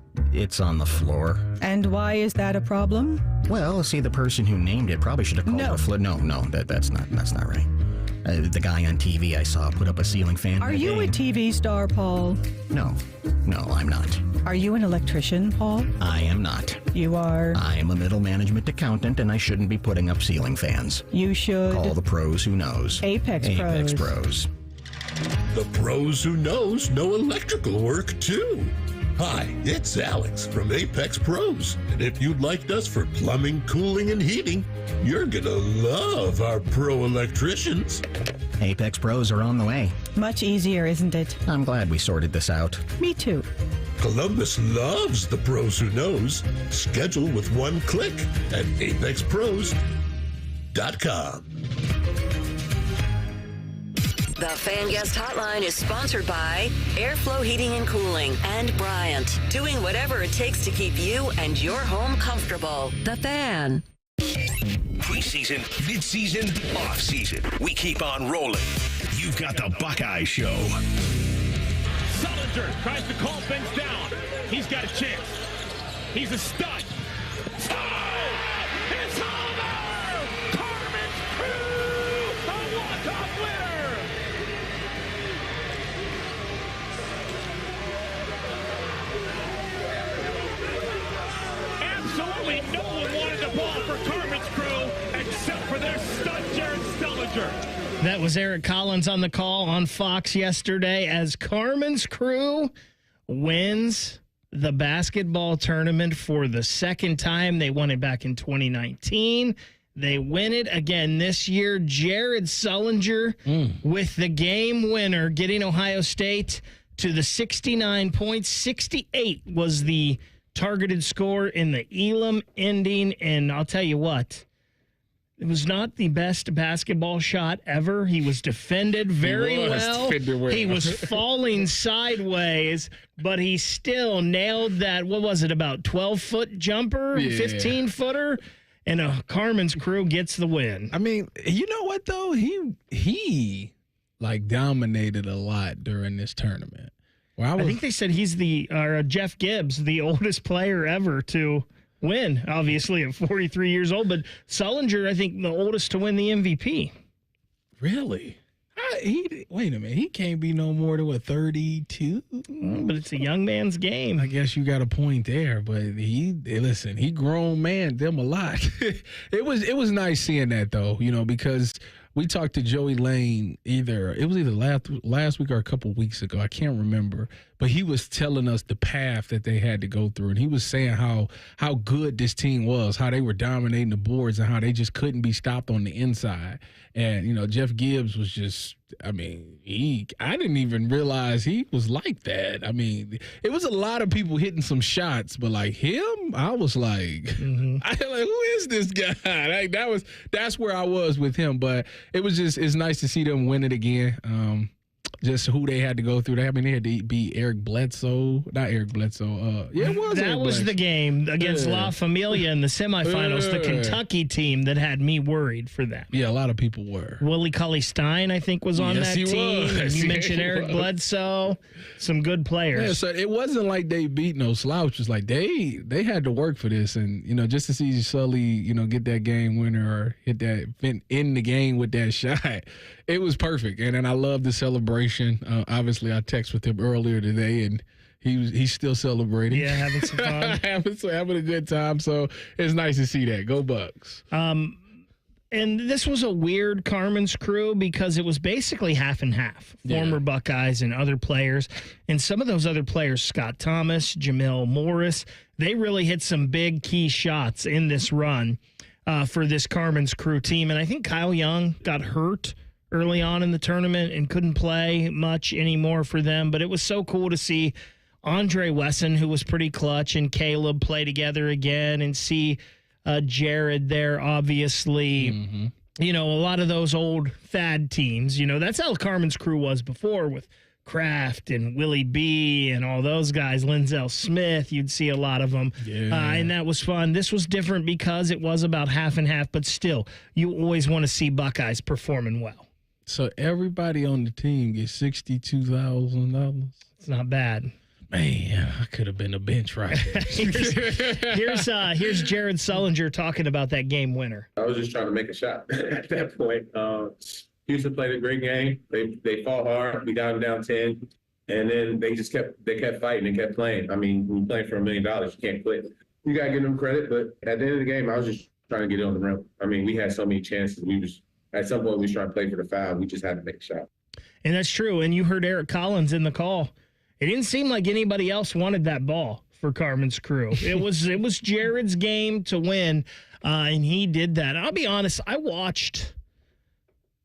on the floor. And why is that a problem? Well, see, the person who named it probably should have called it a floor. No, that's not right. The guy on TV I saw put up a ceiling fan. Are you a TV star, Paul? No, I'm not. Are you an electrician, Paul? I am not. You are? I am a middle management accountant, and I shouldn't be putting up ceiling fans. You should. Call the pros who knows. Apex Pros. The pros who know electrical work, too. Hi, it's Alex from Apex Pros. And if you liked us for plumbing, cooling, and heating, you're gonna love our pro electricians. Apex Pros are on the way. Much easier, isn't it? I'm glad we sorted this out. Me too. Columbus loves the pros who knows. Schedule with one click at apexpros.com. The Fan Guest Hotline is sponsored by Airflow Heating and Cooling and Bryant, doing whatever it takes to keep you and your home comfortable. The Fan. Preseason, midseason, off-season. We keep on rolling. You've got the Buckeye Show. Sullinger tries to calm things down. He's got a chance. He's a stud. It's over! Carmen's Crew, a walk-off winner! Absolutely no one wanted the ball for Carmen's Crew except for their stud, Jared Sullinger. That was Eric Collins on the call on Fox yesterday as Carmen's Crew wins the basketball tournament for the second time. They won it back in 2019. They win it again this year. Jared Sullinger with the game winner, getting Ohio State to the 69 points. 68 was the targeted score in the Elam ending. And I'll tell you what, it was not the best basketball shot ever. He was defended very well. He was falling sideways, but he still nailed that, what was it, about 12-foot jumper, 15-footer? And Carmen's Crew gets the win. I mean, you know what, though? He dominated a lot during this tournament. I think they said he's Jeff Gibbs, the oldest player ever to win, obviously at 43 years old, but Sullinger, I think, the oldest to win the MVP. Really? Wait a minute. He can't be no more than 32. But it's a young man's game. I guess you got a point there, but he grown man them a lot. It was nice seeing that though, because we talked to Joey Lane either last week or a couple weeks ago. I can't remember, but he was telling us the path that they had to go through, and he was saying how good this team was, how they were dominating the boards, and how they just couldn't be stopped on the inside. And Jeff Gibbs was just, I didn't even realize he was like that. I mean, it was a lot of people hitting some shots, but like him, I was like, who is this guy? That's where I was with him. But it was it's nice to see them win it again. just who they had to go through. They had to beat Eric Bledsoe. Not Eric Bledsoe. Yeah, it was That Eric was Bledsoe. the game against La Familia in the semifinals, the Kentucky team that had me worried for them. Yeah, a lot of people were. Willie Cauley-Stein, I think, was on Yes, that he team. was. And you Yes, mentioned he Eric was. Bledsoe. Some good players. Yeah, so it wasn't like they beat no slouches. Like they had to work for this, and just to see Sully, get that game winner or hit that in the game with that shot, it was perfect. And then I love the celebration. Obviously, I texted with him earlier today, and he's still celebrating. Yeah, having some fun. having a good time. So it's nice to see that. Go Bucks. And this was a weird Carmen's crew because it was basically half and half. Former Buckeyes and other players. And some of those other players, Scott Thomas, Jamil Morris, they really hit some big key shots in this run for this Carmen's crew team. And I think Kyle Young got hurt early on in the tournament and couldn't play much anymore for them. But it was so cool to see Andre Wesson, who was pretty clutch, and Caleb play together again and see Jared there, obviously. Mm-hmm. A lot of those old Thad teams, that's how Carmen's crew was before with Kraft and Willie B and all those guys, Linzel Smith. You'd see a lot of them. Yeah. And that was fun. This was different because it was about half and half, but still, you always want to see Buckeyes performing well. So everybody on the team gets $62,000. It's not bad. Man, I could have been a bench right. Here's Jared Sullinger talking about that game winner. I was just trying to make a shot at that point. Houston played a great game. They fought hard. We got them down 10, and then they kept fighting and kept playing. I mean, when you're playing for $1 million, you can't quit. You got to give them credit, but at the end of the game, I was just trying to get it on the rim. I mean, we had so many chances. At some point we was trying to play for the foul. We just had to make a shot. And that's true. And you heard Eric Collins in the call. It didn't seem like anybody else wanted that ball for Carmen's crew. It was Jared's game to win, and he did that. I'll be honest, I watched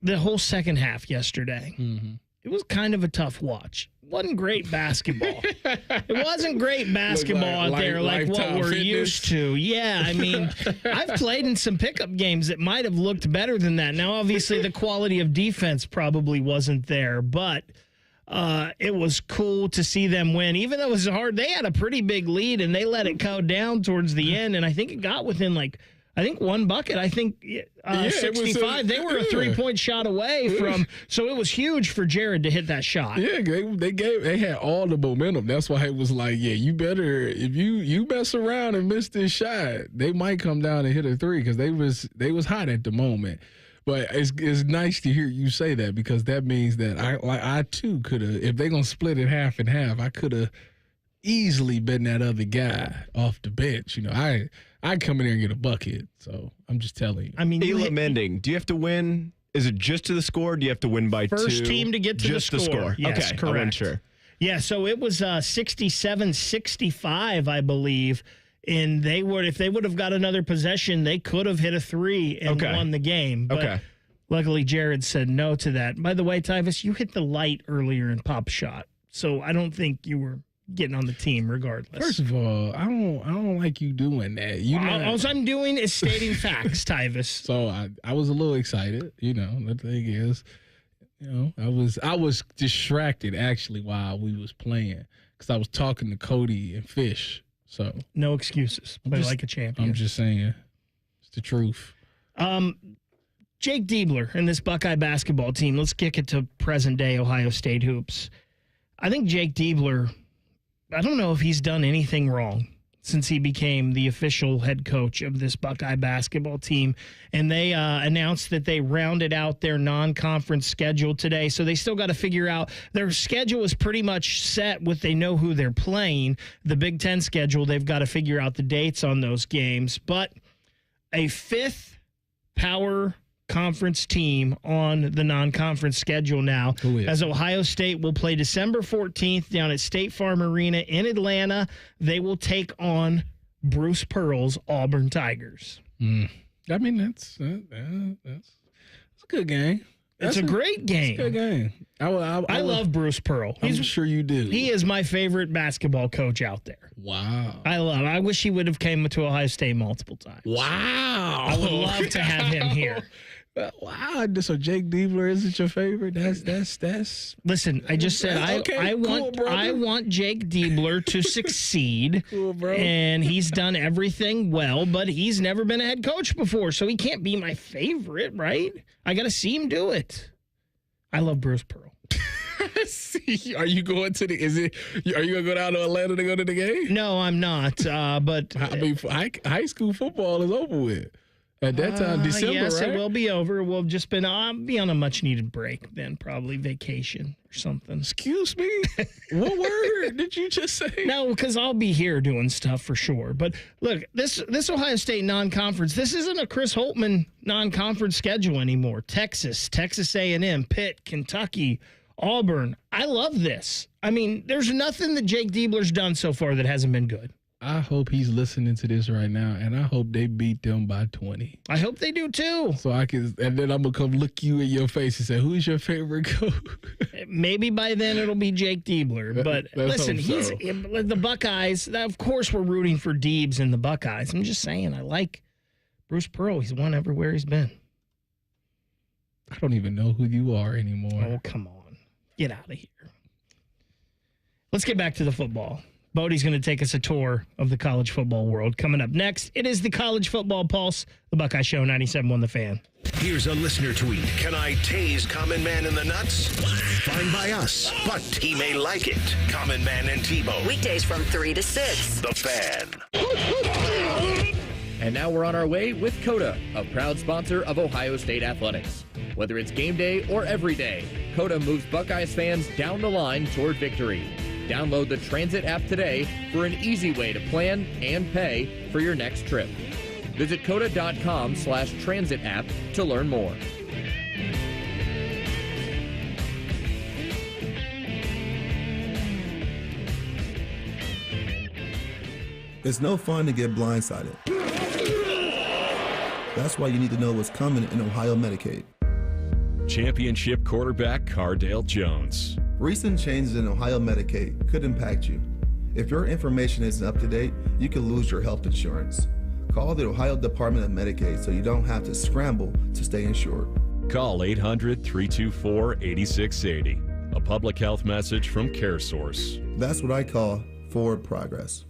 the whole second half yesterday. Mm-hmm. It was kind of a tough watch. It wasn't great basketball. It wasn't great basketball out there like what we're used to. Yeah, I mean, I've played in some pickup games that might have looked better than that. Now, obviously, the quality of defense probably wasn't there, but it was cool to see them win. Even though it was hard, they had a pretty big lead, and they let it go down towards the end, and I think it got within, one bucket. I think 65. They were a 3-point shot away from, so it was huge for Jared to hit that shot. Yeah, they had all the momentum. That's why it was like, yeah, you better, if you mess around and miss this shot, they might come down and hit a three because they was hot at the moment. But it's nice to hear you say that because that means that I too could have, if they're gonna split it half and half, I could have easily been that other guy off the bench. I come in there and get a bucket. So I'm just telling you. I mean, Elam Mending, do you have to win? Is it just to the score? Or do you have to win by First 2? team to get to just the score. Yes, okay, correct. I wasn't sure. Yeah, so it was 67-65, I believe. And if they would have got another possession, they could have hit a 3 and won the game. But luckily, Jared said no to that. By the way, Tyvis, you hit the light earlier in pop shot, so I don't think you were getting on the team regardless. First of all, I don't like you doing that. All I'm doing is stating facts, Tyvis. So I was a little excited. The thing is, I was distracted actually while we was playing because I was talking to Cody and Fish. So no excuses. Play like a champion. I'm just saying, it's the truth. Jake Diebler and this Buckeye basketball team. Let's kick it to present day Ohio State hoops. I think Jake Diebler, I don't know if he's done anything wrong since he became the official head coach of this Buckeye basketball team. And they announced that they rounded out their non-conference schedule today. So they still got to figure out their schedule is pretty much set with they know who they're playing. The Big Ten schedule, they've got to figure out the dates on those games. But a 5th power conference team on the non-conference schedule now, as Ohio State will play December 14th down at State Farm Arena in Atlanta. They will take on Bruce Pearl's Auburn Tigers. I mean, that's a good game. It's a great game. It's a good game. I love Bruce Pearl. I'm sure you do. He is my favorite basketball coach out there. Wow. I wish he would have came to Ohio State multiple times. Wow. I would love to have him here. Wow, so Jake Diebler isn't your favorite? That's. Listen, I just said I want Jake Diebler to succeed. Cool, bro. And he's done everything well, but he's never been a head coach before, so he can't be my favorite, right? I got to see him do it. I love Bruce Pearl. Are you going to are you gonna go down to Atlanta to go to the game? No, I'm not. But I mean, high school football is over with. At that time, December, yes, right? It will be over. We'll just been I'll be on a much needed break then, probably vacation or something. Excuse me? What word did you just say? No, because I'll be here doing stuff for sure. But look, this Ohio State non-conference, this isn't a Chris Holtmann non-conference schedule anymore. Texas A&M, Pitt, Kentucky, Auburn. I love this. I mean, there's nothing that Jake Diebler's done so far that hasn't been good. I hope he's listening to this right now, and I hope they beat them by 20. I hope they do too. So and then I'm gonna come look you in your face and say, "Who's your favorite coach?" Maybe by then it'll be Jake Diebler. But listen, the Buckeyes. Of course, we're rooting for Deebs and the Buckeyes. I'm just saying, I like Bruce Pearl. He's won everywhere he's been. I don't even know who you are anymore. Oh, come on, get out of here. Let's get back to the football. Bodie's going to take us a tour of the college football world. Coming up next, it is the College Football Pulse, the Buckeye Show, 97.1 The Fan. Here's a listener tweet. Can I tase Common Man in the nuts? Fine by us, but he may like it. Common Man and Tebow. Weekdays from 3 to 6. The Fan. And now we're on our way with Coda, a proud sponsor of Ohio State Athletics. Whether it's game day or every day, Coda moves Buckeyes fans down the line toward victory. Download the Transit app today for an easy way to plan and pay for your next trip. Visit coda.com/transit app to learn more. It's no fun to get blindsided. That's why you need to know what's coming in Ohio Medicaid. Championship quarterback Cardale Jones. Recent changes in Ohio Medicaid could impact you. If your information isn't up to date, you could lose your health insurance. Call the Ohio Department of Medicaid so you don't have to scramble to stay insured. Call 800-324-8680. A public health message from CareSource. That's what I call forward progress.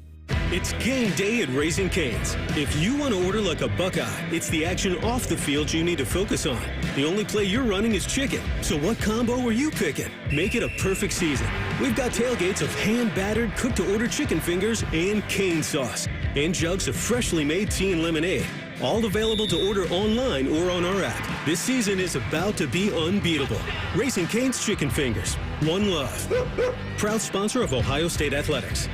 It's game day at Raising Cane's. If you want to order like a Buckeye, it's the action off the field you need to focus on. The only play you're running is chicken. So what combo are you picking? Make it a perfect season. We've got tailgates of hand-battered, cooked-to-order chicken fingers and cane sauce. And jugs of freshly made tea and lemonade. All available to order online or on our app. This season is about to be unbeatable. Raising Cane's Chicken Fingers. One love. Proud sponsor of Ohio State Athletics.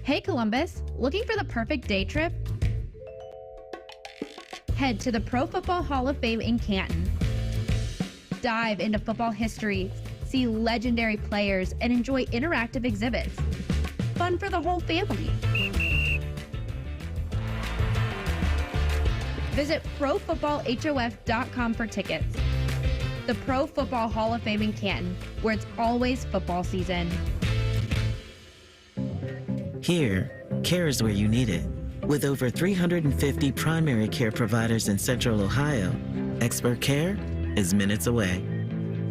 Hey Columbus, looking for the perfect day trip? Head to the Pro Football Hall of Fame in Canton. Dive into football history, see legendary players, and enjoy interactive exhibits. Fun for the whole family. Visit ProFootballHOF.com for tickets. The Pro Football Hall of Fame in Canton, where it's always football season. Here, care is where you need it. With over 350 primary care providers in Central Ohio, expert care is minutes away.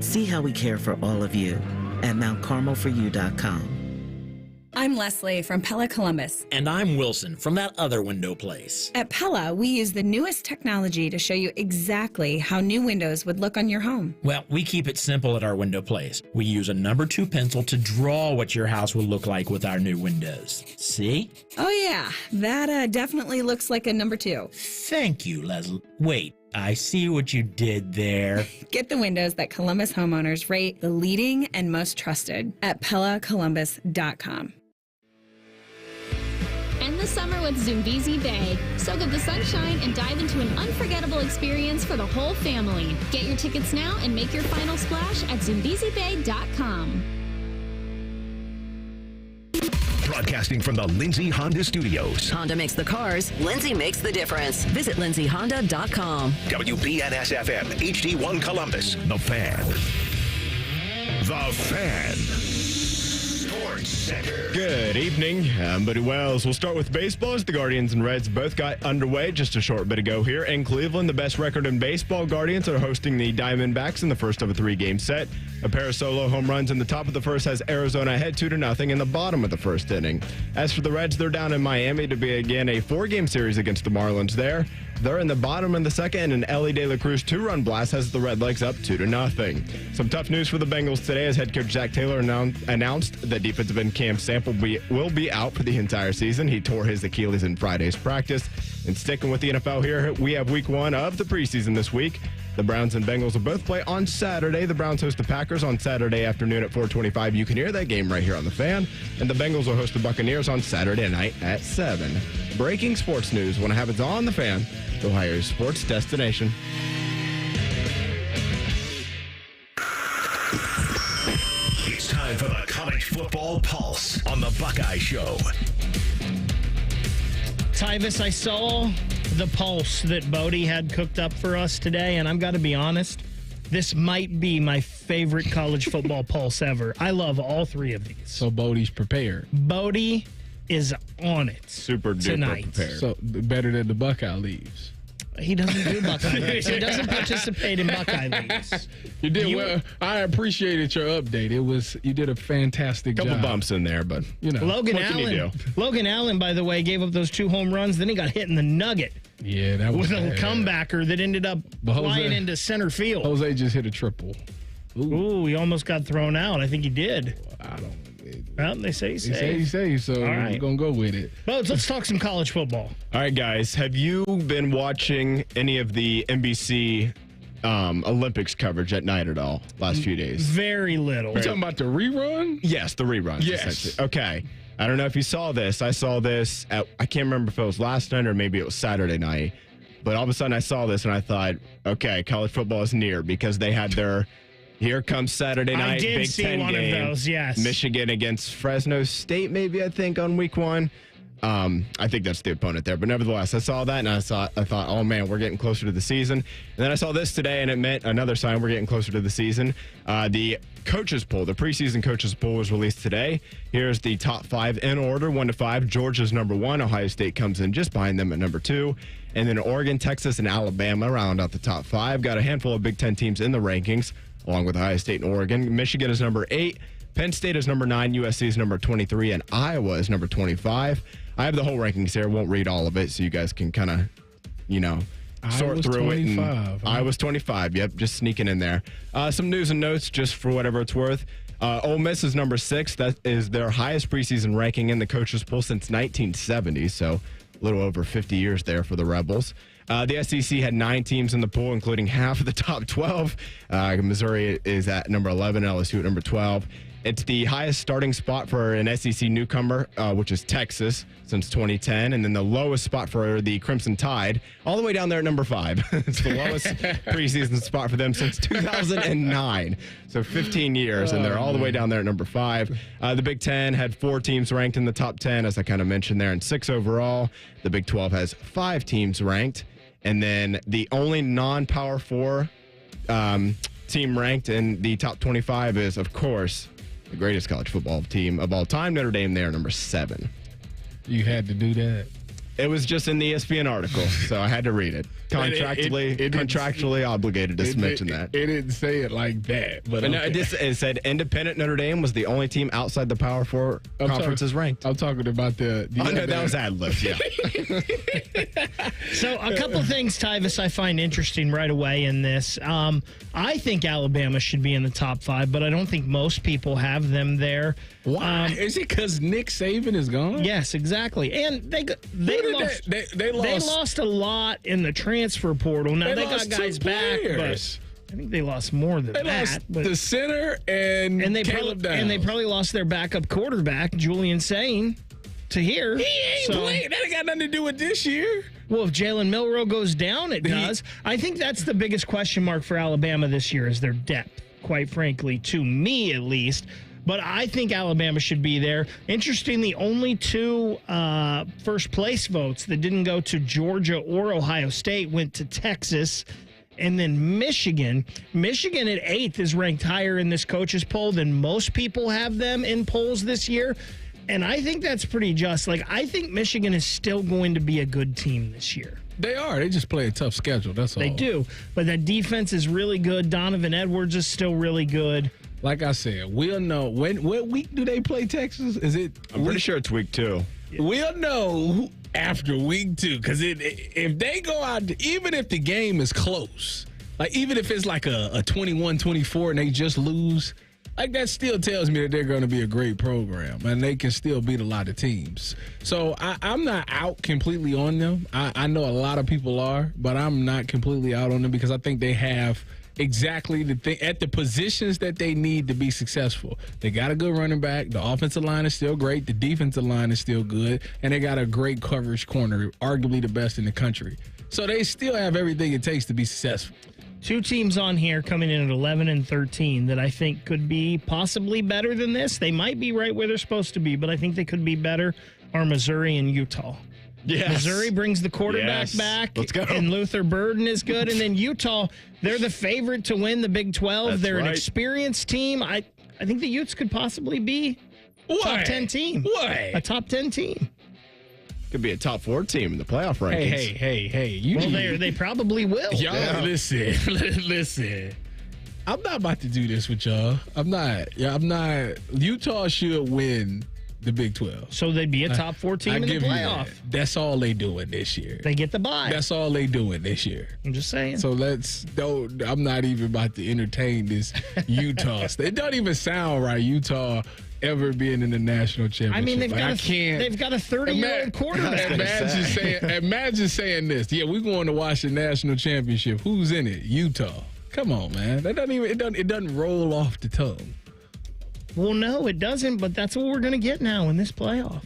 See how we care for all of you at MountCarmelForYou.com. I'm Leslie from Pella Columbus. And I'm Wilson from that other window place. At Pella, we use the newest technology to show you exactly how new windows would look on your home. Well, we keep it simple at our window place. We use a number 2 pencil to draw what your house will look like with our new windows. See? Oh yeah, that definitely looks like a number 2. Thank you, Leslie. Wait, I see what you did there. Get the windows that Columbus homeowners rate the leading and most trusted at PellaColumbus.com. End the summer with Zumbizi Bay. Soak up the sunshine and dive into an unforgettable experience for the whole family. Get your tickets now and make your final splash at ZumbiziBay.com. Broadcasting from the Lindsay Honda Studios. Honda makes the cars. Lindsay makes the difference. Visit lindsayhonda.com. WBNS-FM, HD1 Columbus. The Fan. The Fan. Sports Center. Good evening. I'm Buddy Wells. We'll start with baseball as the Guardians and Reds both got underway just a short bit ago here. In Cleveland, the best record in baseball, Guardians are hosting the Diamondbacks in the first of a 3-game set. A pair of solo home runs in the top of the first has Arizona ahead 2-0 in the bottom of the first inning. As for the Reds, they're down in Miami to begin a 4-game series against the Marlins there. They're in the bottom of the second, and Ellie De La Cruz 2-run blast has the Redlegs up 2-0. Some tough news for the Bengals today as head coach Zach Taylor announced that defensive end Cam Sample will be out for the entire season. He tore his Achilles in Friday's practice. And sticking with the NFL here, we have week 1 of the preseason this week. The Browns and Bengals will both play on Saturday. The Browns host the Packers on Saturday afternoon at 4:25. You can hear that game right here on The Fan. And the Bengals will host the Buccaneers on Saturday night at 7. Breaking sports news when it happens on The Fan, Ohio's sports destination. It's time for the College Football Pulse on the Buckeye Show. Tyvis, I saw the Pulse that Bodie had cooked up for us today, and I've got to be honest, this might be my favorite college football Pulse ever. I love all 3 of these. So Bodie's prepared. Bodie is on it. Super duper tonight. prepared. So better than the Buckeye leaves. He doesn't do Buckeye leagues. He doesn't participate in Buckeye leagues. You did well. I appreciated your update. You did a fantastic job. Couple bumps in there, but Logan Allen, by the way, gave up those 2 home runs. Then he got hit in the nugget. Yeah, that was with a comebacker that ended up flying into center field. Jose just hit a triple. Ooh, he almost got thrown out. I think he did. I don't. Well, they say he's safe. He's safe, so we're going to go with it. Bones, let's talk some college football. All right, guys. Have you been watching any of the NBC Olympics coverage at night at all last few days? Very little. You talking about the rerun? Yes, the reruns. Yes. Okay. I don't know if you saw this. I saw this I can't remember if it was last night or maybe it was Saturday night. But all of a sudden I saw this and I thought, okay, college football is near because they had their here comes Saturday night, I did Big see Ten one game. of those, yes. Michigan against Fresno State, maybe, I think, on week 1. I think that's the opponent there. But nevertheless, I saw that, and I thought, oh, man, we're getting closer to the season. And then I saw this today, and it meant another sign we're getting closer to the season. The coaches poll, the preseason coaches poll was released today. Here's the top 5 in order, 1 to 5. Georgia's number 1. Ohio State comes in just behind them at number 2. And then Oregon, Texas, and Alabama round out the top 5. Got a handful of Big Ten teams in the rankings, along with Ohio State and Oregon. Michigan is number 8. Penn State is number 9. USC is number 23. And Iowa is number 25. I have the whole rankings here. Won't read all of it, so you guys can kind of, sort through 25, it. I was 25. Yep, just sneaking in there. Some news and notes, just for whatever it's worth. Ole Miss is number 6. That is their highest preseason ranking in the coaches poll since 1970, so a little over 50 years there for the Rebels. The SEC had 9 teams in the pool, including half of the top 12. Missouri is at number 11, LSU at number 12. It's the highest starting spot for an SEC newcomer, which is Texas, since 2010. And then the lowest spot for the Crimson Tide, all the way down there at number 5. It's the lowest preseason spot for them since 2009. So 15 years, and they're all the way down there at number 5. The Big Ten had 4 teams ranked in the top 10, as I kind of mentioned there, and 6 overall. The Big 12 has 5 teams ranked. And then the only non-Power 4 team ranked in the top 25 is, of course, the greatest college football team of all time, Notre Dame. They are number 7. You had to do that? It was just in the ESPN article, so I had to read it. Contractually obligated to mention that. It didn't say it like that. But no, it said independent Notre Dame was the only team outside the Power 4 conferences ranked. I'm talking about the no, that was ad-lib, yeah. So a couple things, Tyvis, I find interesting right away in this. I think Alabama should be in the top 5, but I don't think most people have them there. Why? Is it because Nick Saban is gone? Yes, exactly. And they lost a lot in the transfer portal. Now they got guys back, but I think they lost more than that. Lost the center and Caleb Downs. And they probably lost their backup quarterback, Julian Sain, to here. He ain't playing. That ain't got nothing to do with this year. Well, if Jalen Milroe goes down, it does. I think that's the biggest question mark for Alabama this year is their depth, quite frankly, to me at least. But I think Alabama should be there. Interestingly, only 2 first place votes that didn't go to Georgia or Ohio State went to Texas and then Michigan. Michigan at 8th is ranked higher in this coaches poll than most people have them in polls this year. And I think that's pretty just. Like, I think Michigan is still going to be a good team this year. They are. They just play a tough schedule. That's all. They do. But that defense is really good. Donovan Edwards is still really good. Like I said, we'll know. What week do they play Texas? Is it? I'm pretty sure it's week 2. We'll know after week 2. Because if they go out, even if the game is close, like even if it's like a 21-24 and they just lose, like that still tells me that they're going to be a great program and they can still beat a lot of teams. So I'm not out completely on them. I know a lot of people are, but I'm not completely out on them because I think they have exactly the thing at the positions that they need to be successful. They got a good running back. The offensive line is still great. The defensive line is still good. And they got a great coverage corner, arguably the best in the country. So they still have everything it takes to be successful. 2 teams on here coming in at 11 and 13 that I think could be possibly better than this. They might be right where they're supposed to be, but I think they could be better are Missouri and Utah. Yes. Missouri brings the quarterback back. Let's go. And Luther Burden is good. And then Utah, they're the favorite to win the Big 12. That's they're right. an experienced team. I think the Utes could possibly be a top 10 team. A top 10 team. Could be a top 4 team in the playoff rankings. Hey. They probably will. Y'all, listen. I'm not about to do this with y'all. I'm not. Utah should win the Big 12. So they'd be a top 4 team in the playoff. That's all they doing this year. They get the bye. That's all they doing this year. I'm just saying. So I'm not even about to entertain this Utah. It don't even sound right, Utah ever being in the national championship. I mean, they've like, got a 30-year-old quarterback. Imagine saying this. Yeah, we're going to watch the national championship. Who's in it? Utah. Come on, man. That it doesn't roll off the tongue. Well, no, it doesn't, but that's what we're going to get now in this playoff.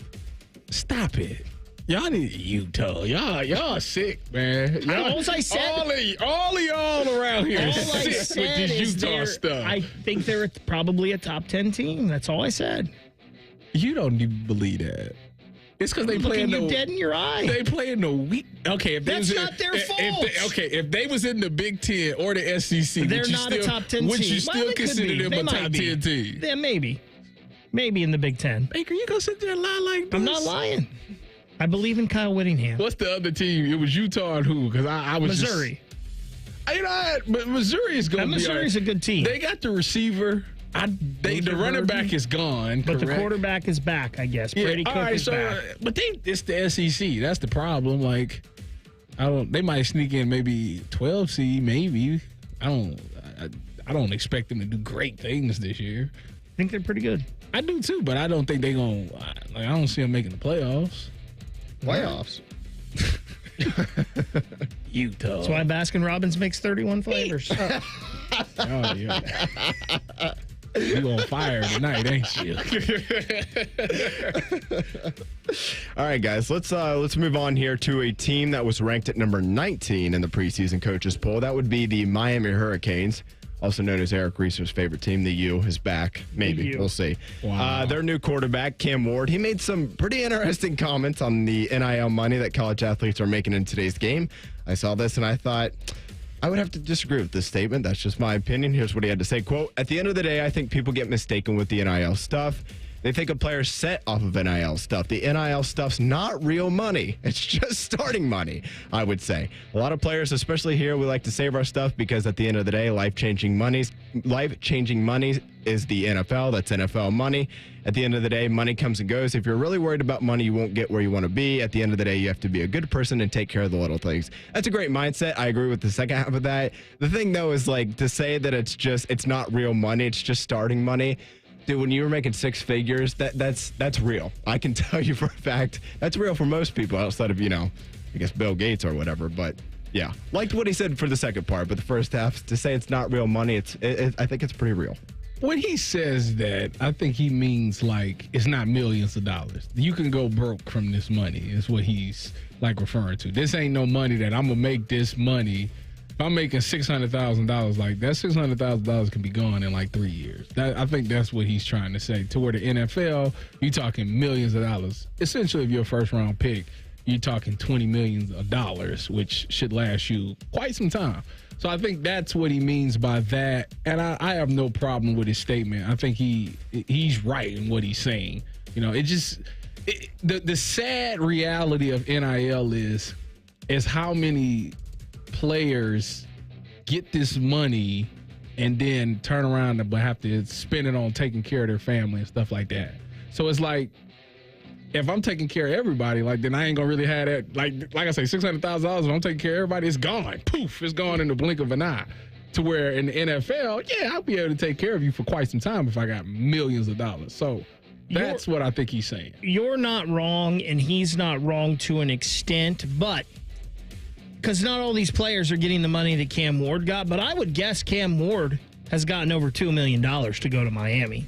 Stop it. Y'all need Utah. Y'all sick, man. All I said, all of y'all around here all sick I with said this is Utah stuff. I think they're probably a top 10 team. That's all I said. You don't even believe that. It's because they play in the dead in your eye. They play in the week. Okay, if that's not their fault. If they was in the Big 10 or the SEC, they're not a top 10 team. Would you still consider them a top 10 team? Yeah, maybe in the Big 10. Baker, you gonna sit there and lie like this? I'm not lying. I believe in Kyle Whittingham. What's the other team? It was Utah and who? Because I was Missouri. But Missouri is going to be. Missouri's a good team. They got the receiver. The running back is gone, but correct? The quarterback is back, I guess. Brady Cook is back. But it's the SEC. That's the problem. Like, they might sneak in maybe 12 seed, maybe. I don't expect them to do great things this year. I think they're pretty good. I do too, but I don't think they're going. I don't see them making the playoffs. Playoffs. Utah. That's why Baskin Robbins makes 31 flavors. Oh yeah. You on fire tonight, ain't you? All right, guys, let's move on here to a team that was ranked at number 19 in the preseason coaches poll. That would be the Miami Hurricanes, also known as Eric Reeser's favorite team. The U is back. Maybe. We'll see. Wow. Their new quarterback, Cam Ward, he made some pretty interesting comments on the NIL money that college athletes are making in today's game. I saw this and I thought, I would have to disagree with this statement. That's just my opinion. Here's what he had to say. Quote, "At the end of the day, I think people get mistaken with the NIL stuff. They think a player's set off of NIL stuff. The NIL stuff's not real money. It's just starting money, I would say. A lot of players, especially here, we like to save our stuff because at the end of the day, life-changing money is the NFL. That's NFL money. At the end of the day, money comes and goes. If you're really worried about money, you won't get where you want to be. At the end of the day, you have to be a good person and take care of the little things." That's a great mindset. I agree with the second half of that. The thing, though, is like to say that it's not real money. It's just starting money. Dude, when you were making 6 figures, that's real. I can tell you for a fact that's real for most people outside of, I guess Bill Gates or whatever. But yeah, liked what he said for the second part. But the first half, to say it's not real money, I think it's pretty real. When he says that, I think he means like it's not millions of dollars. You can go broke from this money is what he's like referring to. This ain't no money that I'm going to make this money. If I'm making $600,000, like that $600,000 can be gone in like 3 years. I think that's what he's trying to say. To where the NFL, you're talking millions of dollars. Essentially, if you're a first round pick, you're talking $20 million, which should last you quite some time. So I think that's what he means by that. And I have no problem with his statement. I think he's right in what he's saying. The sad reality of NIL is how many players get this money and then turn around and have to spend it on taking care of their family and stuff like that. So it's like, if I'm taking care of everybody, like, then I ain't gonna really have that. Like I say, $600,000. If I'm taking care of everybody, it's gone. Poof, it's gone in the blink of an eye. To where in the NFL, yeah, I'll be able to take care of you for quite some time if I got millions of dollars. So that's what I think he's saying. You're not wrong, and he's not wrong to an extent, but because not all these players are getting the money that Cam Ward got, but I would guess Cam Ward has gotten over $2 million to go to Miami.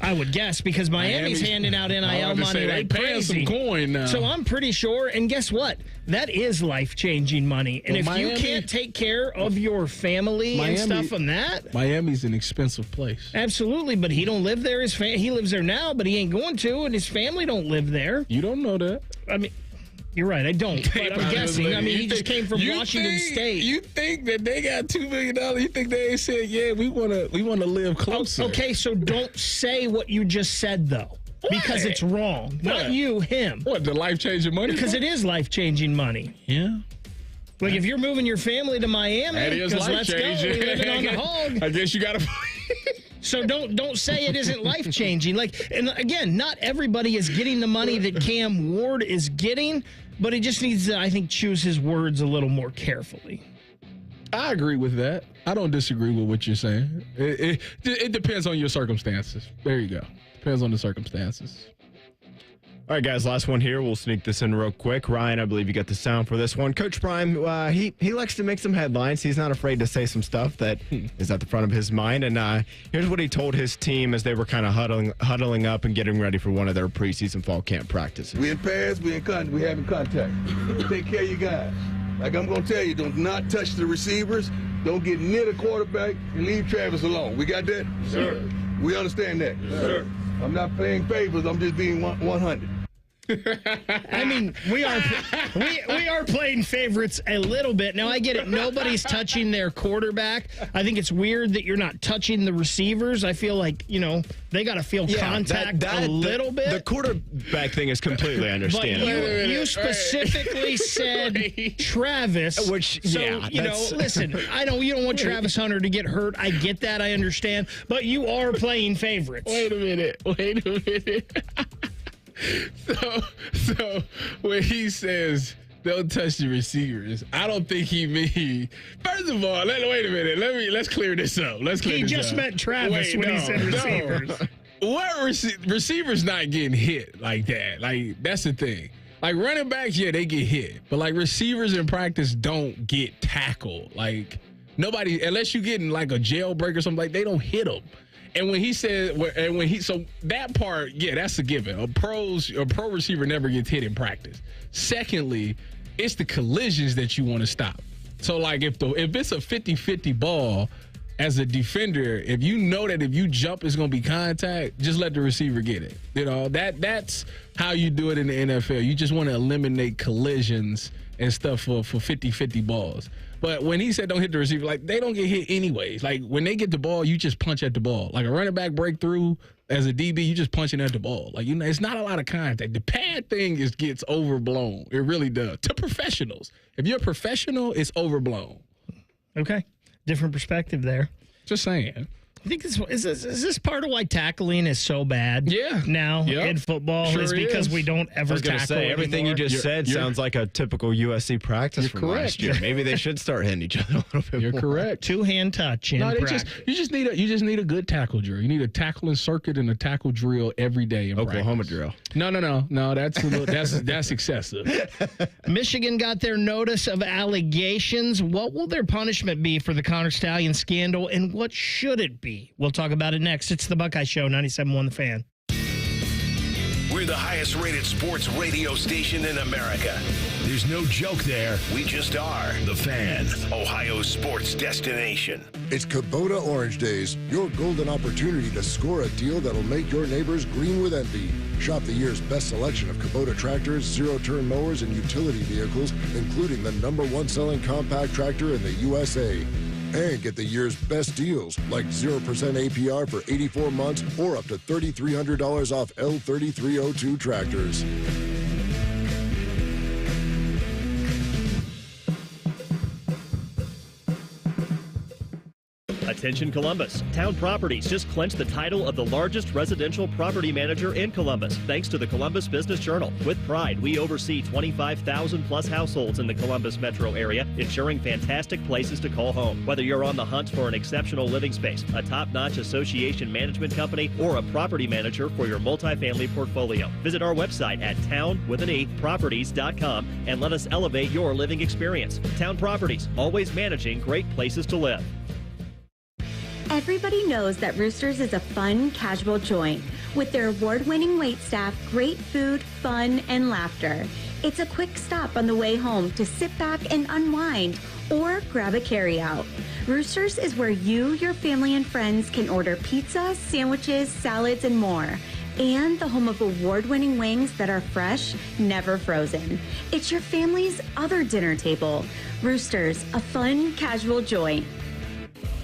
I would guess, because Miami's handing out NIL money like crazy. Some coin now. So I'm pretty sure, and guess what? That is life-changing money. And if you can't take care of your family and stuff on that. Miami's an expensive place. Absolutely, but he don't live there. He lives there now, but he ain't going to, and his family don't live there. You don't know that. I mean, you're right, I don't, but I'm guessing. I mean, he just came from Washington State. You think that they got $2 million? You think they said, yeah, we want to live closer? Okay, so don't say what you just said, though. What? Because it's wrong. What? Not you, him. What, the life-changing money? Because it is life-changing money. Yeah. Like, if you're moving your family to Miami, because let's go, we living on the hog. I guess you got to... So don't say it isn't life-changing. Like, and again, not everybody is getting the money that Cam Ward is getting, but he just needs to, I think, choose his words a little more carefully. I agree with that. I don't disagree with what you're saying. It depends on your circumstances. There you go. Depends on the circumstances. All right, guys, last one here. We'll sneak this in real quick. Ryan, I believe you got the sound for this one. Coach Prime, he likes to make some headlines. He's not afraid to say some stuff that is at the front of his mind. And here's what he told his team as they were kind of huddling up and getting ready for one of their preseason fall camp practices. We in pairs, we having contact. Take care of your guys. Like I'm going to tell you, do not touch the receivers. Don't get near the quarterback and leave Travis alone. We got that? Sir. We understand that? Sir. I'm not playing favors. I'm just being 100. I mean, we are playing favorites a little bit. Now, I get it. Nobody's touching their quarterback. I think it's weird that you're not touching the receivers. I feel like, they got to feel contact a little bit. The quarterback thing is completely understandable. But you specifically said Travis. Which, listen, I know you don't want Travis Hunter to get hurt. I get that. I understand. But you are playing favorites. Wait a minute. So when he says don't touch the receivers, I don't think he means. First of all, wait a minute. Let's clear this up. He just meant Travis when he said receivers. What receivers not getting hit like that? Like, that's the thing. Like, running backs, yeah, they get hit, but like receivers in practice don't get tackled. Like, nobody, unless you getting like a jailbreak or something, like they don't hit them. And when he said, so that part, yeah, that's a given. A pro receiver never gets hit in practice. Secondly, it's the collisions that you want to stop. So, like, if it's a 50-50 ball, as a defender, if you know that if you jump, it's going to be contact, just let the receiver get it. That's how you do it in the NFL. You just want to eliminate collisions and stuff for 50-50 balls. But when he said don't hit the receiver, like, they don't get hit anyways. Like, when they get the ball, you just punch at the ball. Like a running back breakthrough as a DB, you just punching at the ball. Like, it's not a lot of contact. The pad thing gets overblown. It really does. To professionals. If you're a professional, it's overblown. Okay. Different perspective there. Just saying. I think is this part of why tackling is so bad? Yeah. Now in football is because we don't ever tackle anymore. Everything you just said sounds like a typical USC practice from last year. Maybe they should start hitting each other a little bit more. You're correct. Two-hand touch in practice. You just need a good tackle drill. You need a tackling circuit and a tackle drill every day in Oklahoma practice. drill. No. That's excessive. Michigan got their notice of allegations. What will their punishment be for the Connor Stallion scandal, and what should it be? We'll talk about it next. It's the Buckeye Show, 97.1 The Fan. We're the highest rated sports radio station in America. There's no joke there. We just are. The Fan, Ohio's sports destination. It's Kubota Orange Days, your golden opportunity to score a deal that'll make your neighbors green with envy. Shop the year's best selection of Kubota tractors, zero-turn mowers, and utility vehicles, including the #1 selling compact tractor in the USA. And get the year's best deals like 0% APR for 84 months or up to $3,300 off L3302 tractors. Attention Columbus. Town Properties just clinched the title of the largest residential property manager in Columbus, thanks to the Columbus Business Journal. With pride, we oversee 25,000 plus households in the Columbus metro area, ensuring fantastic places to call home. Whether you're on the hunt for an exceptional living space, a top-notch association management company, or a property manager for your multifamily portfolio, visit our website at town-properties.com and let us elevate your living experience. Town Properties, always managing great places to live. Everybody knows that Roosters is a fun, casual joint. With their award-winning waitstaff, great food, fun, and laughter. It's a quick stop on the way home to sit back and unwind or grab a carryout. Roosters is where you, your family, and friends can order pizza, sandwiches, salads, and more. And the home of award-winning wings that are fresh, never frozen. It's your family's other dinner table. Roosters, a fun, casual joint.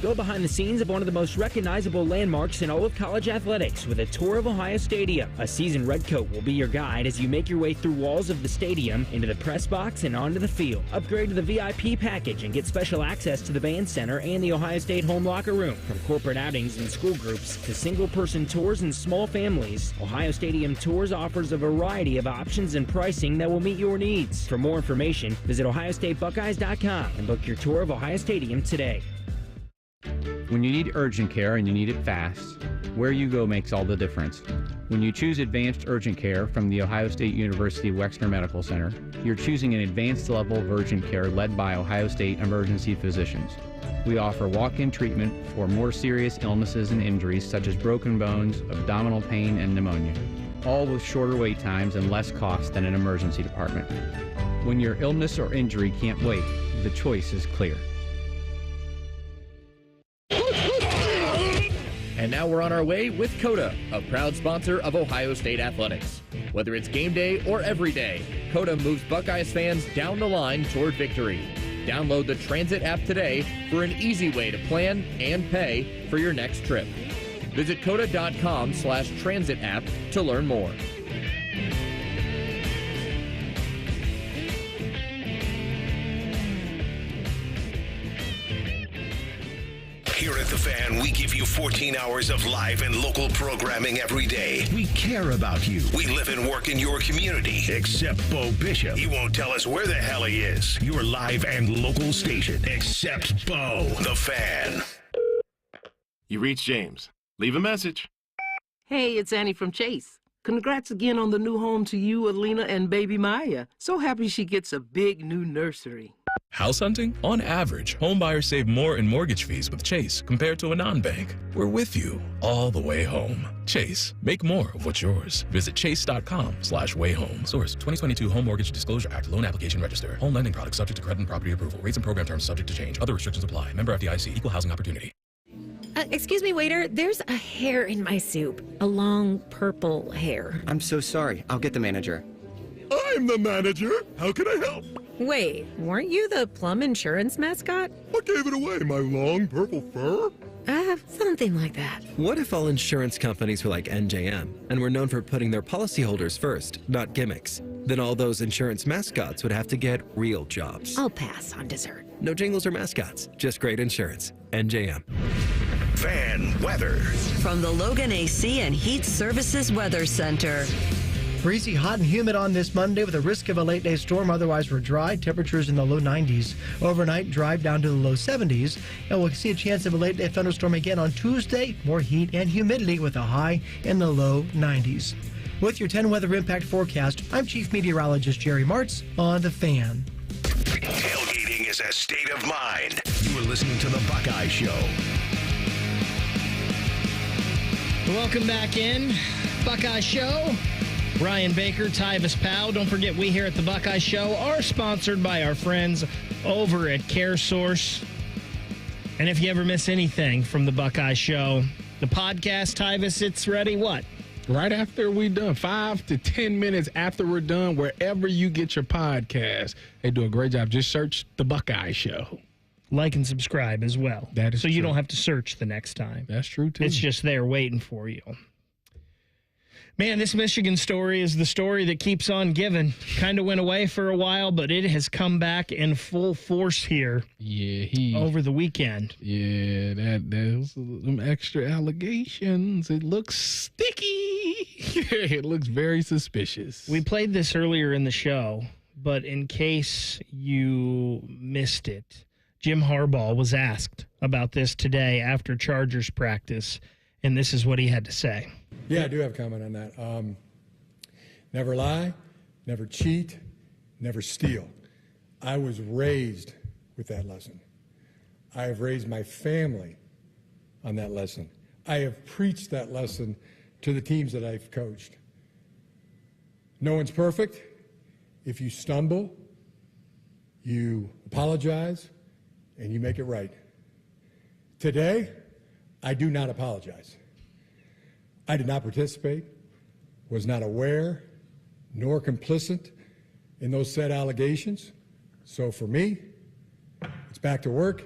Go behind the scenes of one of the most recognizable landmarks in all of college athletics with a tour of Ohio Stadium. A seasoned redcoat will be your guide as you make your way through walls of the stadium, into the press box, and onto the field. Upgrade to the VIP package and get special access to the band center and the Ohio State home locker room. From corporate outings and school groups to single-person tours and small families, Ohio Stadium Tours offers a variety of options and pricing that will meet your needs. For more information, visit ohiostatebuckeyes.com and book your tour of Ohio Stadium today. When you need urgent care and you need it fast, where you go makes all the difference. When you choose advanced urgent care from the Ohio State University Wexner Medical Center, you're choosing an advanced level of urgent care led by Ohio State emergency physicians. We offer walk-in treatment for more serious illnesses and injuries such as broken bones, abdominal pain, and pneumonia, all with shorter wait times and less cost than an emergency department. When your illness or injury can't wait, the choice is clear. And now we're on our way with COTA, a proud sponsor of Ohio State Athletics. Whether it's game day or every day, COTA moves Buckeyes fans down the line toward victory. Download the Transit app today for an easy way to plan and pay for your next trip. Visit COTA.com/transit app to learn more. Here at The Fan, we give you 14 hours of live and local programming every day. We care about you. We live and work in your community. Except Bo Bishop. He won't tell us where the hell he is. Your live and local station. Except Bo. The Fan. You reached James. Leave a message. Hey, it's Annie from Chase. Congrats again on the new home to you, Alina, and baby Maya. So happy she gets a big new nursery. House hunting? On average, home buyers save more in mortgage fees with Chase compared to a non-bank. We're with you all the way home. Chase, make more of what's yours. Visit chase.com/wayhome. Source, 2022 Home Mortgage Disclosure Act. Loan application register. Home lending products subject to credit and property approval. Rates and program terms subject to change. Other restrictions apply. Member FDIC. Equal housing opportunity. Excuse me, waiter. There's a hair in my soup. A long purple hair. I'm so sorry. I'll get the manager. I'm the manager. How can I help? Wait, weren't you the Plum Insurance mascot? What gave it away? My long purple fur? Something like that. What if all insurance companies were like NJM and were known for putting their policyholders first, not gimmicks? Then all those insurance mascots would have to get real jobs. I'll pass on dessert. No jingles or mascots, just great insurance. NJM. Fan weather. From the Logan AC and Heat Services Weather Center. Breezy, hot and humid on this Monday with a risk of a late-day storm. Otherwise, we're dry. Temperatures in the low 90s. Overnight, dry down to the low 70s. And we'll see a chance of a late-day thunderstorm again on Tuesday. More heat and humidity with a high in the low 90s. With your 10 weather impact forecast, I'm Chief Meteorologist Jerry Martz on The Fan. Tailgating is a state of mind. You are listening to The Buckeye Show. Welcome back in. Buckeye Show. Brian Baker, Tyvis Powell. Don't forget, we here at the Buckeye Show are sponsored by our friends over at CareSource. And if you ever miss anything from the Buckeye Show, the podcast, Tyvis, it's ready, what? Right after we're done, 5 to 10 minutes after we're done, wherever you get your podcast. They do a great job. Just search the Buckeye Show. Like and subscribe as well. That is so you true. don't have to search the next time. That's true, too. It's just there waiting for you. Man, this Michigan story is the story that keeps on giving. Kind of went away for a while, but it has come back in full force here. Yeah, over the weekend. Yeah, there's some extra allegations. It looks sticky. It looks very suspicious. We played this earlier in the show, but in case you missed it, Jim Harbaugh was asked about this today after Chargers practice, and this is what he had to say. Yeah, I do have a comment on that. Never lie, never cheat, never steal. I was raised with that lesson. I have raised my family on that lesson. I have preached that lesson to the teams that I've coached. No one's perfect. If you stumble, you apologize, and you make it right. Today, I do not apologize. I did not participate, was not aware, nor complicit in those said allegations. So for me, it's back to work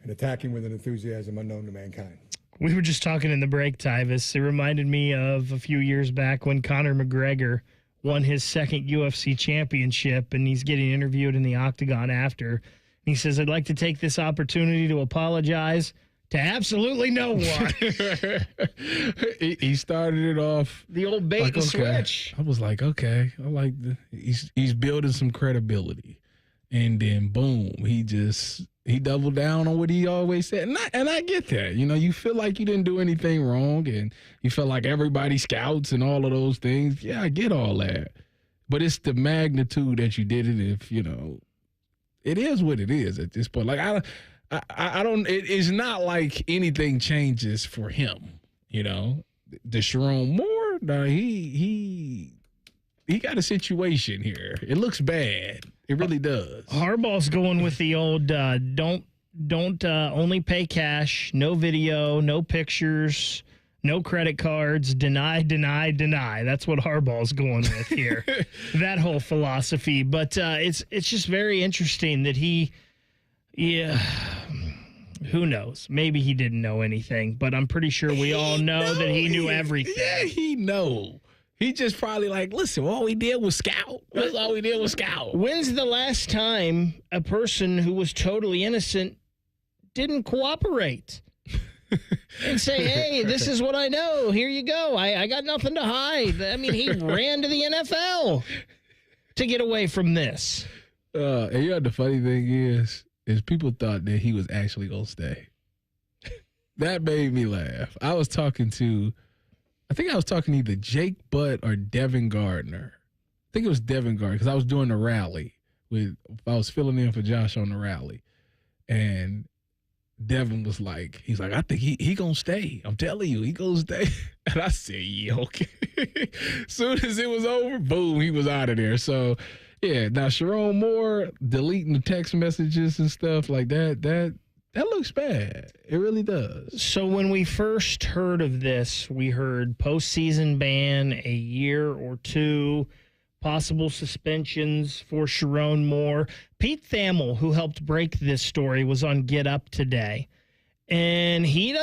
and attacking with an enthusiasm unknown to mankind. We were just talking in the break, Tyvis. It reminded me of a few years back when Conor McGregor won his second UFC championship, and he's getting interviewed in the octagon after. He says, I'd like to take this opportunity to apologize to absolutely no one. He started it off. The old bait like, and okay. switch. I was like, okay. I like he's building some credibility. And then boom, he doubled down on what he always said. And I get that. You know, you feel like you didn't do anything wrong and you feel like everybody scouts and all of those things. Yeah, I get all that. But it's the magnitude that you did it if, you know, it is what it is at this point. Like I don't. It's not like anything changes for him. You know, the Sharon Moore. No, he got a situation here. It looks bad. It really does. Harbaugh's going with the old don't only pay cash, no video, no pictures, no credit cards, deny. That's what Harbaugh's going with here. That whole philosophy. But it's just very interesting that who knows? Maybe he didn't know anything, but I'm pretty sure we all know that he knew everything. Yeah, he know. He just probably like, listen, all we did was scout. That's all we did was scout. When's the last time a person who was totally innocent didn't cooperate? And say, hey, this is what I know. Here you go. I got nothing to hide. I mean, he ran to the NFL to get away from this. And you know, the funny thing is people thought that he was actually going to stay. That made me laugh. I think I was talking either Jake Butt or Devin Gardner. I think it was Devin Gardner because I was doing the rally. I was filling in for Josh on the rally. And Devin was like, he's like, I think he gonna stay. I'm telling you, he gonna stay. And I said, yeah, okay. Soon as it was over, boom, he was out of there. So, yeah, now Sharon Moore deleting the text messages and stuff like that looks bad. It really does. So when we first heard of this, we heard postseason ban, a year or two, possible suspensions for Sharon Moore. Pete Thamel, who helped break this story, was on Get Up today. And it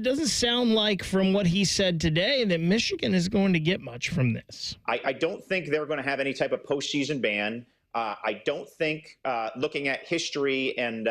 doesn't sound like from what he said today that Michigan is going to get much from this. I don't think they're going to have any type of postseason ban. I don't think looking at history and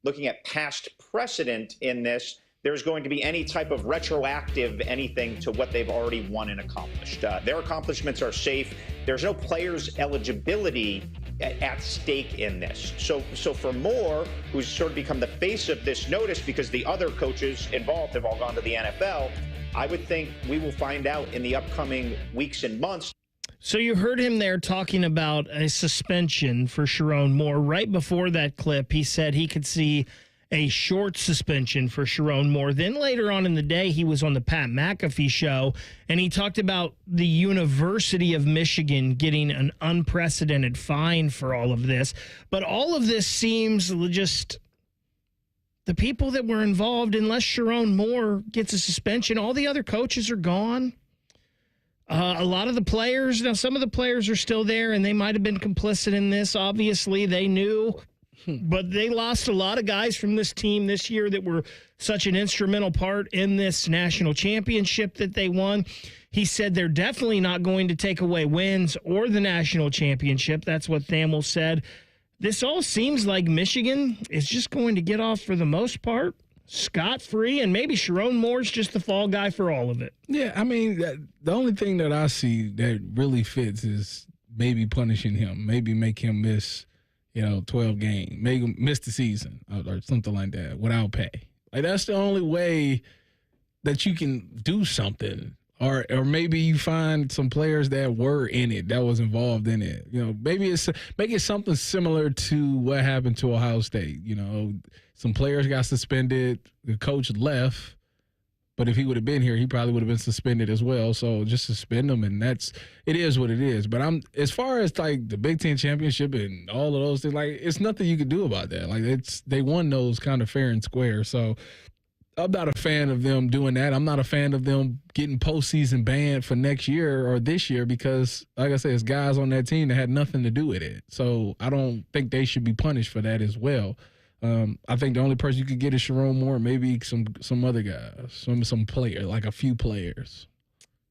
looking at past precedent in this, there's going to be any type of retroactive anything to what they've already won and accomplished. Their accomplishments are safe. There's no players' eligibility at stake in this. So for Moore, who's sort of become the face of this notice because the other coaches involved have all gone to the NFL, I would think we will find out in the upcoming weeks and months. So you heard him there talking about a suspension for Sharon Moore. Right before that clip, he said he could see a short suspension for Sharon Moore. Then later on in the day, he was on the Pat McAfee show, and he talked about the University of Michigan getting an unprecedented fine for all of this. But all of this seems just the people that were involved, unless Sharon Moore gets a suspension, all the other coaches are gone. A lot of the players, now some of the players are still there, and they might have been complicit in this. Obviously, they knew But they lost a lot of guys from this team this year that were such an instrumental part in this national championship that they won. He said they're definitely not going to take away wins or the national championship. That's what Thamel said. This all seems like Michigan is just going to get off for the most part scot-free, and maybe Sharon Moore's just the fall guy for all of it. Yeah, I mean, the only thing that I see that really fits is maybe punishing him, maybe make him miss, 12 games, make him miss the season or something like that without pay. Like, that's the only way that you can do something. Or maybe you find some players that were in it, that was involved in it. Maybe make it something similar to what happened to Ohio State. Some players got suspended, the coach left, but if he would have been here, he probably would have been suspended as well. So just suspend him, and it is what it is. But as far as like the Big Ten championship and all of those things, like it's nothing you could do about that. Like they won those kind of fair and square. So I'm not a fan of them doing that. I'm not a fan of them getting postseason banned for next year or this year because, like I said, it's guys on that team that had nothing to do with it. So I don't think they should be punished for that as well. I think the only person you could get is Sharon Moore, maybe some other guys, some player, like a few players.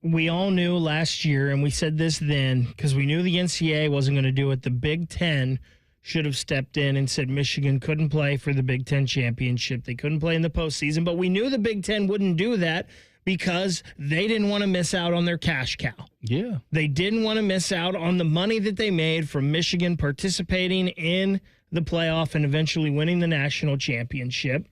We all knew last year, and we said this then, because we knew the NCAA wasn't going to do it. The Big Ten should have stepped in and said Michigan couldn't play for the Big Ten championship. They couldn't play in the postseason, but we knew the Big Ten wouldn't do that because they didn't want to miss out on their cash cow. Yeah. They didn't want to miss out on the money that they made from Michigan participating in the playoff and eventually winning the national championship.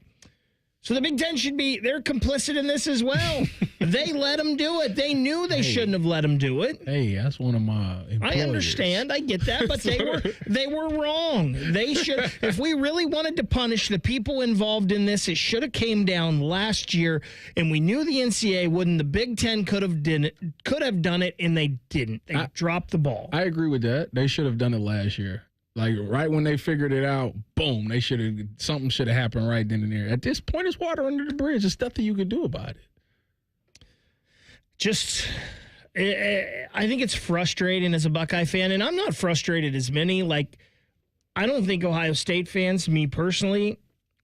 So the Big Ten they're complicit in this as well. They let them do it. They knew they shouldn't have let them do it. Hey, that's one of my employers. I understand. I get that, but they were wrong. They should, if we really wanted to punish the people involved in this, it should have came down last year, and we knew the NCAA wouldn't. The Big Ten could have done it, and they didn't. They dropped the ball. I agree with that. They should have done it last year. Like, right when they figured it out, boom, something should have happened right then and there. At this point, it's water under the bridge. There's nothing you can do about it. I think it's frustrating as a Buckeye fan, and I'm not frustrated as many. Like, I don't think Ohio State fans, me personally,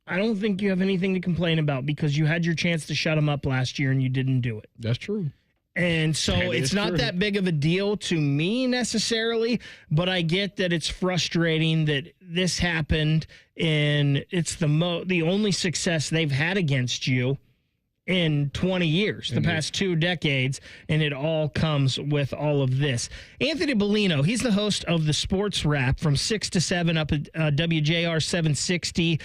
I don't think you have anything to complain about because you had your chance to shut them up last year and you didn't do it. That's true. And so it's not that big of a deal to me necessarily, but I get that it's frustrating that this happened, and it's the only success they've had against you in 20 years, the past 2 decades, and it all comes with all of this. Anthony Bellino, he's the host of the Sports Wrap from 6 to 7 up at WJR 760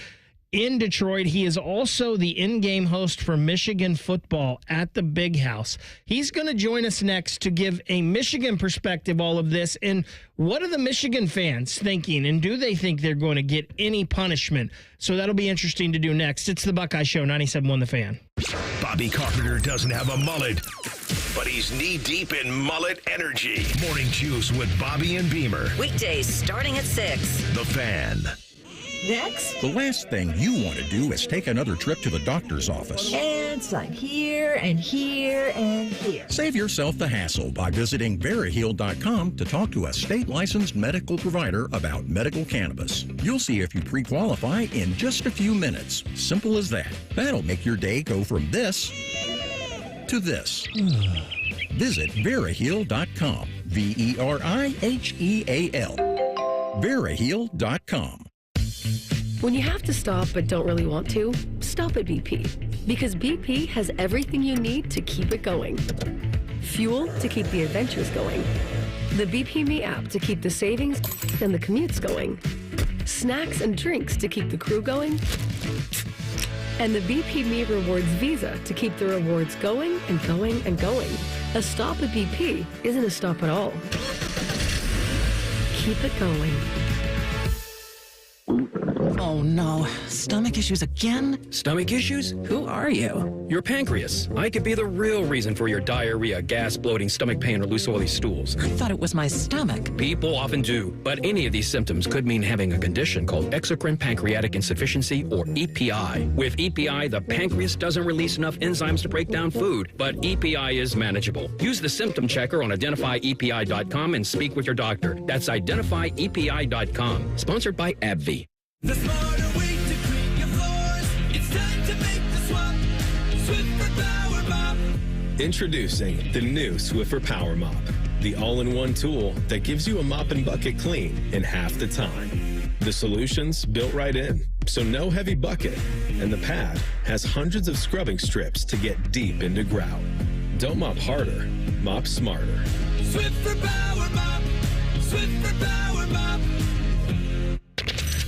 in Detroit. He is also the in-game host for Michigan football at the Big House. He's going to join us next to give a Michigan perspective all of this. And what are the Michigan fans thinking? And do they think they're going to get any punishment? So that'll be interesting to do next. It's the Buckeye Show, 97.1 The Fan. Bobby Carpenter doesn't have a mullet, but he's knee-deep in mullet energy. Morning Juice with Bobby and Beamer. Weekdays starting at 6. The Fan. Next. The last thing you want to do is take another trip to the doctor's office. And sign here and here and here. Save yourself the hassle by visiting VeriHeal.com to talk to a state-licensed medical provider about medical cannabis. You'll see if you pre-qualify in just a few minutes. Simple as that. That'll make your day go from this to this. Visit VeriHeal.com. VeriHeal. VeriHeal.com. When you have to stop but don't really want to, stop at BP. Because BP has everything you need to keep it going. Fuel to keep the adventures going. The BP Me app to keep the savings and the commutes going. Snacks and drinks to keep the crew going. And the BP Me Rewards Visa to keep the rewards going and going and going. A stop at BP isn't a stop at all. Keep it going. Oh no, stomach issues again? Stomach issues? Who are you? Your pancreas. I could be the real reason for your diarrhea, gas, bloating, stomach pain, or loose oily stools. I thought it was my stomach. People often do, but any of these symptoms could mean having a condition called exocrine pancreatic insufficiency, or EPI. With EPI, the pancreas doesn't release enough enzymes to break down food, but EPI is manageable. Use the symptom checker on identifyepi.com and speak with your doctor. That's identifyepi.com. Sponsored by AbbVie. The smarter way to clean your floors. It's time to make the swap. Swiffer Power Mop. Introducing the new Swiffer Power Mop, the all-in-one tool that gives you a mop and bucket clean in half the time. The solution's built right in, so no heavy bucket, and the pad has hundreds of scrubbing strips to get deep into grout. Don't mop harder, mop smarter. Swiffer Power Mop. Swiffer Power Mop.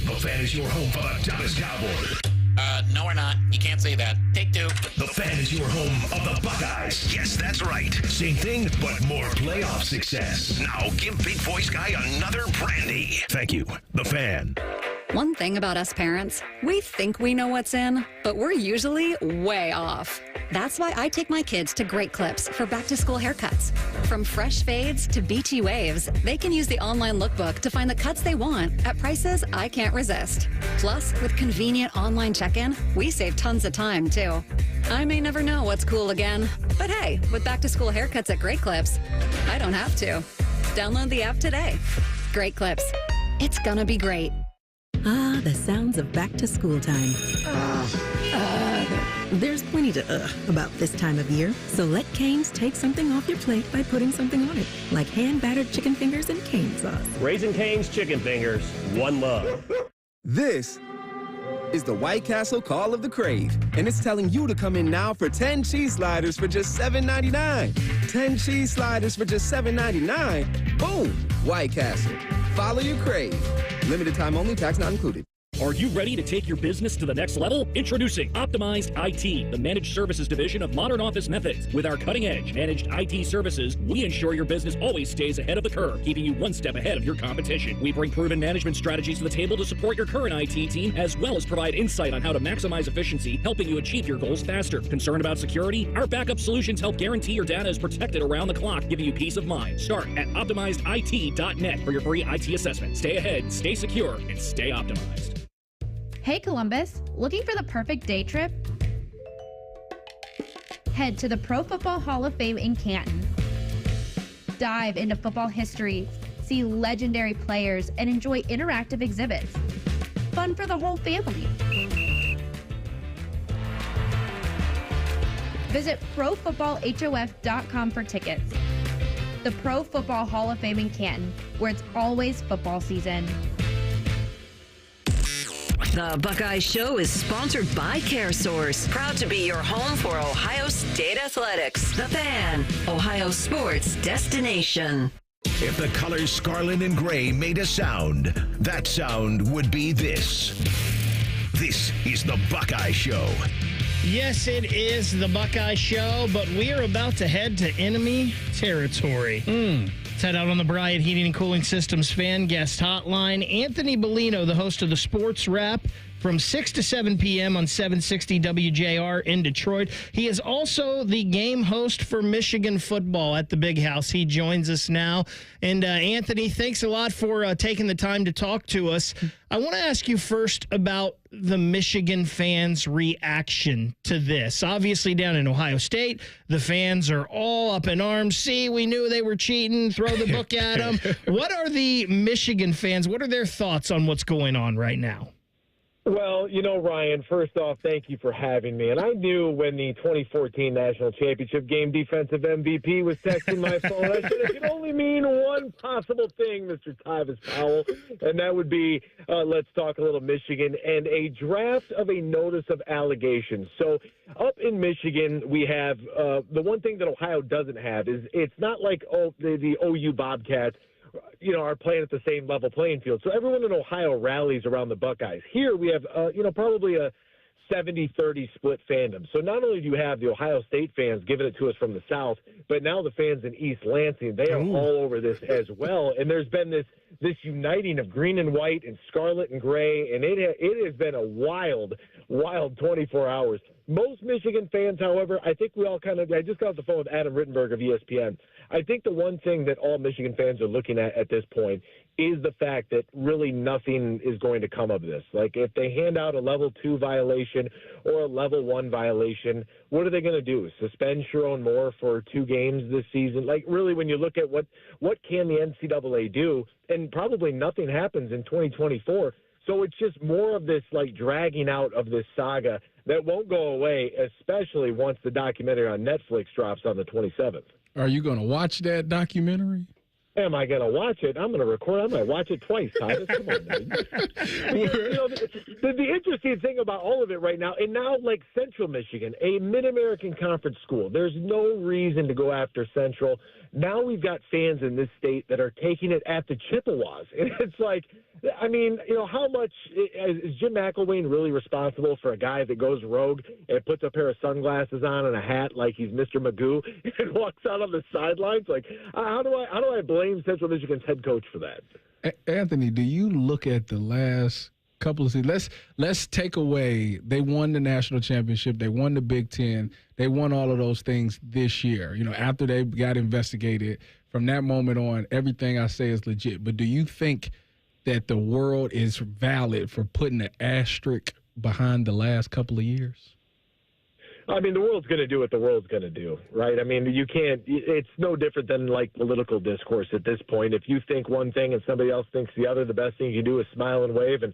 The Fan is your home for the Dallas Cowboys. No, we're not. You can't say that. Take two. The Fan is your home of the Buckeyes. Yes, that's right. Same thing, but more playoff success. Now give Big Voice Guy another brandy. Thank you. The Fan. One thing about us parents, we think we know what's in, but we're usually way off. That's why I take my kids to Great Clips for back-to-school haircuts. From fresh fades to beachy waves, they can use the online lookbook to find the cuts they want at prices I can't resist. Plus, with convenient online check-in, we save tons of time, too. I may never know what's cool again, but hey, with back-to-school haircuts at Great Clips, I don't have to. Download the app today. Great Clips. It's gonna be great. Ah, the sounds of back-to-school time. There's plenty to about this time of year, so let Cane's take something off your plate by putting something on it, like hand-battered chicken fingers and cane sauce. Raising Cane's Chicken Fingers, one love. This is the White Castle Call of the Crave, and it's telling you to come in now for 10 cheese sliders for just $7.99. 10 cheese sliders for just $7.99. Boom! White Castle. Follow your crave. Limited time only, tax not included. Are you ready to take your business to the next level? Introducing Optimized IT, the managed services division of Modern Office Methods. With our cutting-edge managed IT services, we ensure your business always stays ahead of the curve, keeping you one step ahead of your competition. We bring proven management strategies to the table to support your current IT team, as well as provide insight on how to maximize efficiency, helping you achieve your goals faster. Concerned about security? Our backup solutions help guarantee your data is protected around the clock, giving you peace of mind. Start at optimizedit.net for your free IT assessment. Stay ahead, stay secure, and stay optimized. Hey Columbus, looking for the perfect day trip? Head to the Pro Football Hall of Fame in Canton. Dive into football history, see legendary players, and enjoy interactive exhibits. Fun for the whole family. Visit ProFootballHOF.com for tickets. The Pro Football Hall of Fame in Canton, where it's always football season. The Buckeye Show is sponsored by CareSource. Proud to be your home for Ohio State Athletics. The Fan, Ohio sports destination. If the colors scarlet and gray made a sound, that sound would be this. This is the Buckeye Show. Yes, it is the Buckeye Show, but we are about to head to enemy territory. Let's head out on the Bryant Heating and Cooling Systems fan guest hotline. Anthony Bellino, the host of the Sports Wrap, from 6 to 7 p.m. on 760 WJR in Detroit. He is also the game host for Michigan football at the Big House. He joins us now. And Anthony, thanks a lot for taking the time to talk to us. I want to ask you first about the Michigan fans' reaction to this. Obviously, down in Ohio State, the fans are all up in arms. See, we knew they were cheating. Throw the book at them. What are the Michigan fans? What are their thoughts on what's going on right now? Well, you know, Ryan, first off, thank you for having me. And I knew when the 2014 National Championship game defensive MVP was texting my phone, I said it could only mean one possible thing, Mr. Tyvis Powell, and that would be let's talk a little Michigan and a draft of a notice of allegations. So up in Michigan, we have the one thing that Ohio doesn't have is it's not like the OU Bobcats, you know, are playing at the same level playing field. So everyone in Ohio rallies around the Buckeyes. Here we have, probably a 70-30 split fandom. So not only do you have the Ohio State fans giving it to us from the South, but now the fans in East Lansing, they are all over this as well. And there's been this uniting of green and white and scarlet and gray, and it has been a wild 24 hours. Most Michigan fans, however, I think we all I just got off the phone with Adam Rittenberg of ESPN. I think the one thing that all Michigan fans are looking at this point is the fact that really nothing is going to come of this. Like, if they hand out a level 2 violation or a level 1 violation, what are they going to do? Suspend Sharon Moore for 2 games this season? Like, really, when you look at what can the NCAA do, and probably nothing happens in 2024. So it's just more of this, like, dragging out of this saga that won't go away, especially once the documentary on Netflix drops on the 27th. Are you going to watch that documentary? Am I going to watch it? I'm going to record. I might watch it twice, Tyvis. Come on, man. Because, the interesting thing about all of it right now, and now, like, Central Michigan, a Mid-American Conference school, there's no reason to go after Central. Now we've got fans in this state that are taking it at the Chippewas. And it's like, I mean, how much is Jim McElwain really responsible for a guy that goes rogue and puts a pair of sunglasses on and a hat like he's Mr. Magoo and walks out on the sidelines? Like, how do I blame Central Michigan's head coach for that? Anthony, do you look at the last couple of seasons? Let's take away, they won the national championship, they won the Big Ten, they won all of those things this year. After they got investigated, from that moment on, everything I say is legit. But do you think that the world is valid for putting an asterisk behind the last couple of years? I mean, the world's going to do what the world's going to do, right? I mean, you can't – it's no different than, like, political discourse at this point. If you think one thing and somebody else thinks the other, the best thing you do is smile and wave and,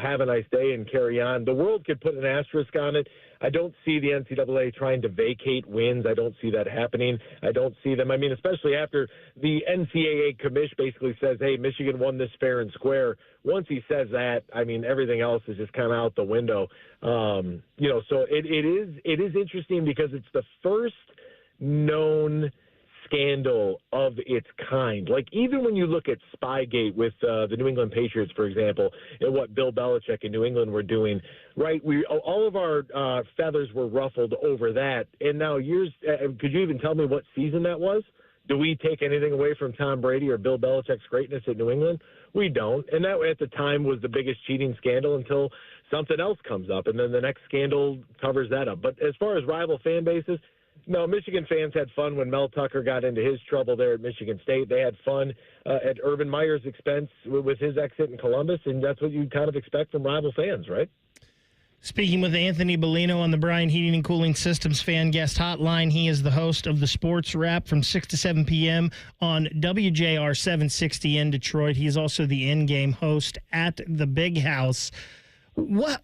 have a nice day and carry on. The world could put an asterisk on it. I don't see the NCAA trying to vacate wins. I don't see that happening. I don't see them. I mean, especially after the NCAA commish basically says, hey, Michigan won this fair and square. Once he says that, I mean, everything else is just kind of out the window. So it is interesting because it's the first known scandal of its kind. Like, even when you look at Spygate with the New England Patriots, for example, and what Bill Belichick and New England were doing, right? All of our feathers were ruffled over that. And now could you even tell me what season that was? Do we take anything away from Tom Brady or Bill Belichick's greatness at New England? We don't. And that at the time was the biggest cheating scandal until something else comes up, and then the next scandal covers that up. But as far as rival fan bases, no, Michigan fans had fun when Mel Tucker got into his trouble there at Michigan State. They had fun at Urban Meyer's expense with his exit in Columbus, and that's what you kind of expect from rival fans, right? Speaking with Anthony Bellino on the Bryan Heating and Cooling Systems Fan Guest Hotline. He is the host of the Sports Wrap from 6 to 7 p.m. on WJR 760 in Detroit. He is also the in-game host at the Big House. What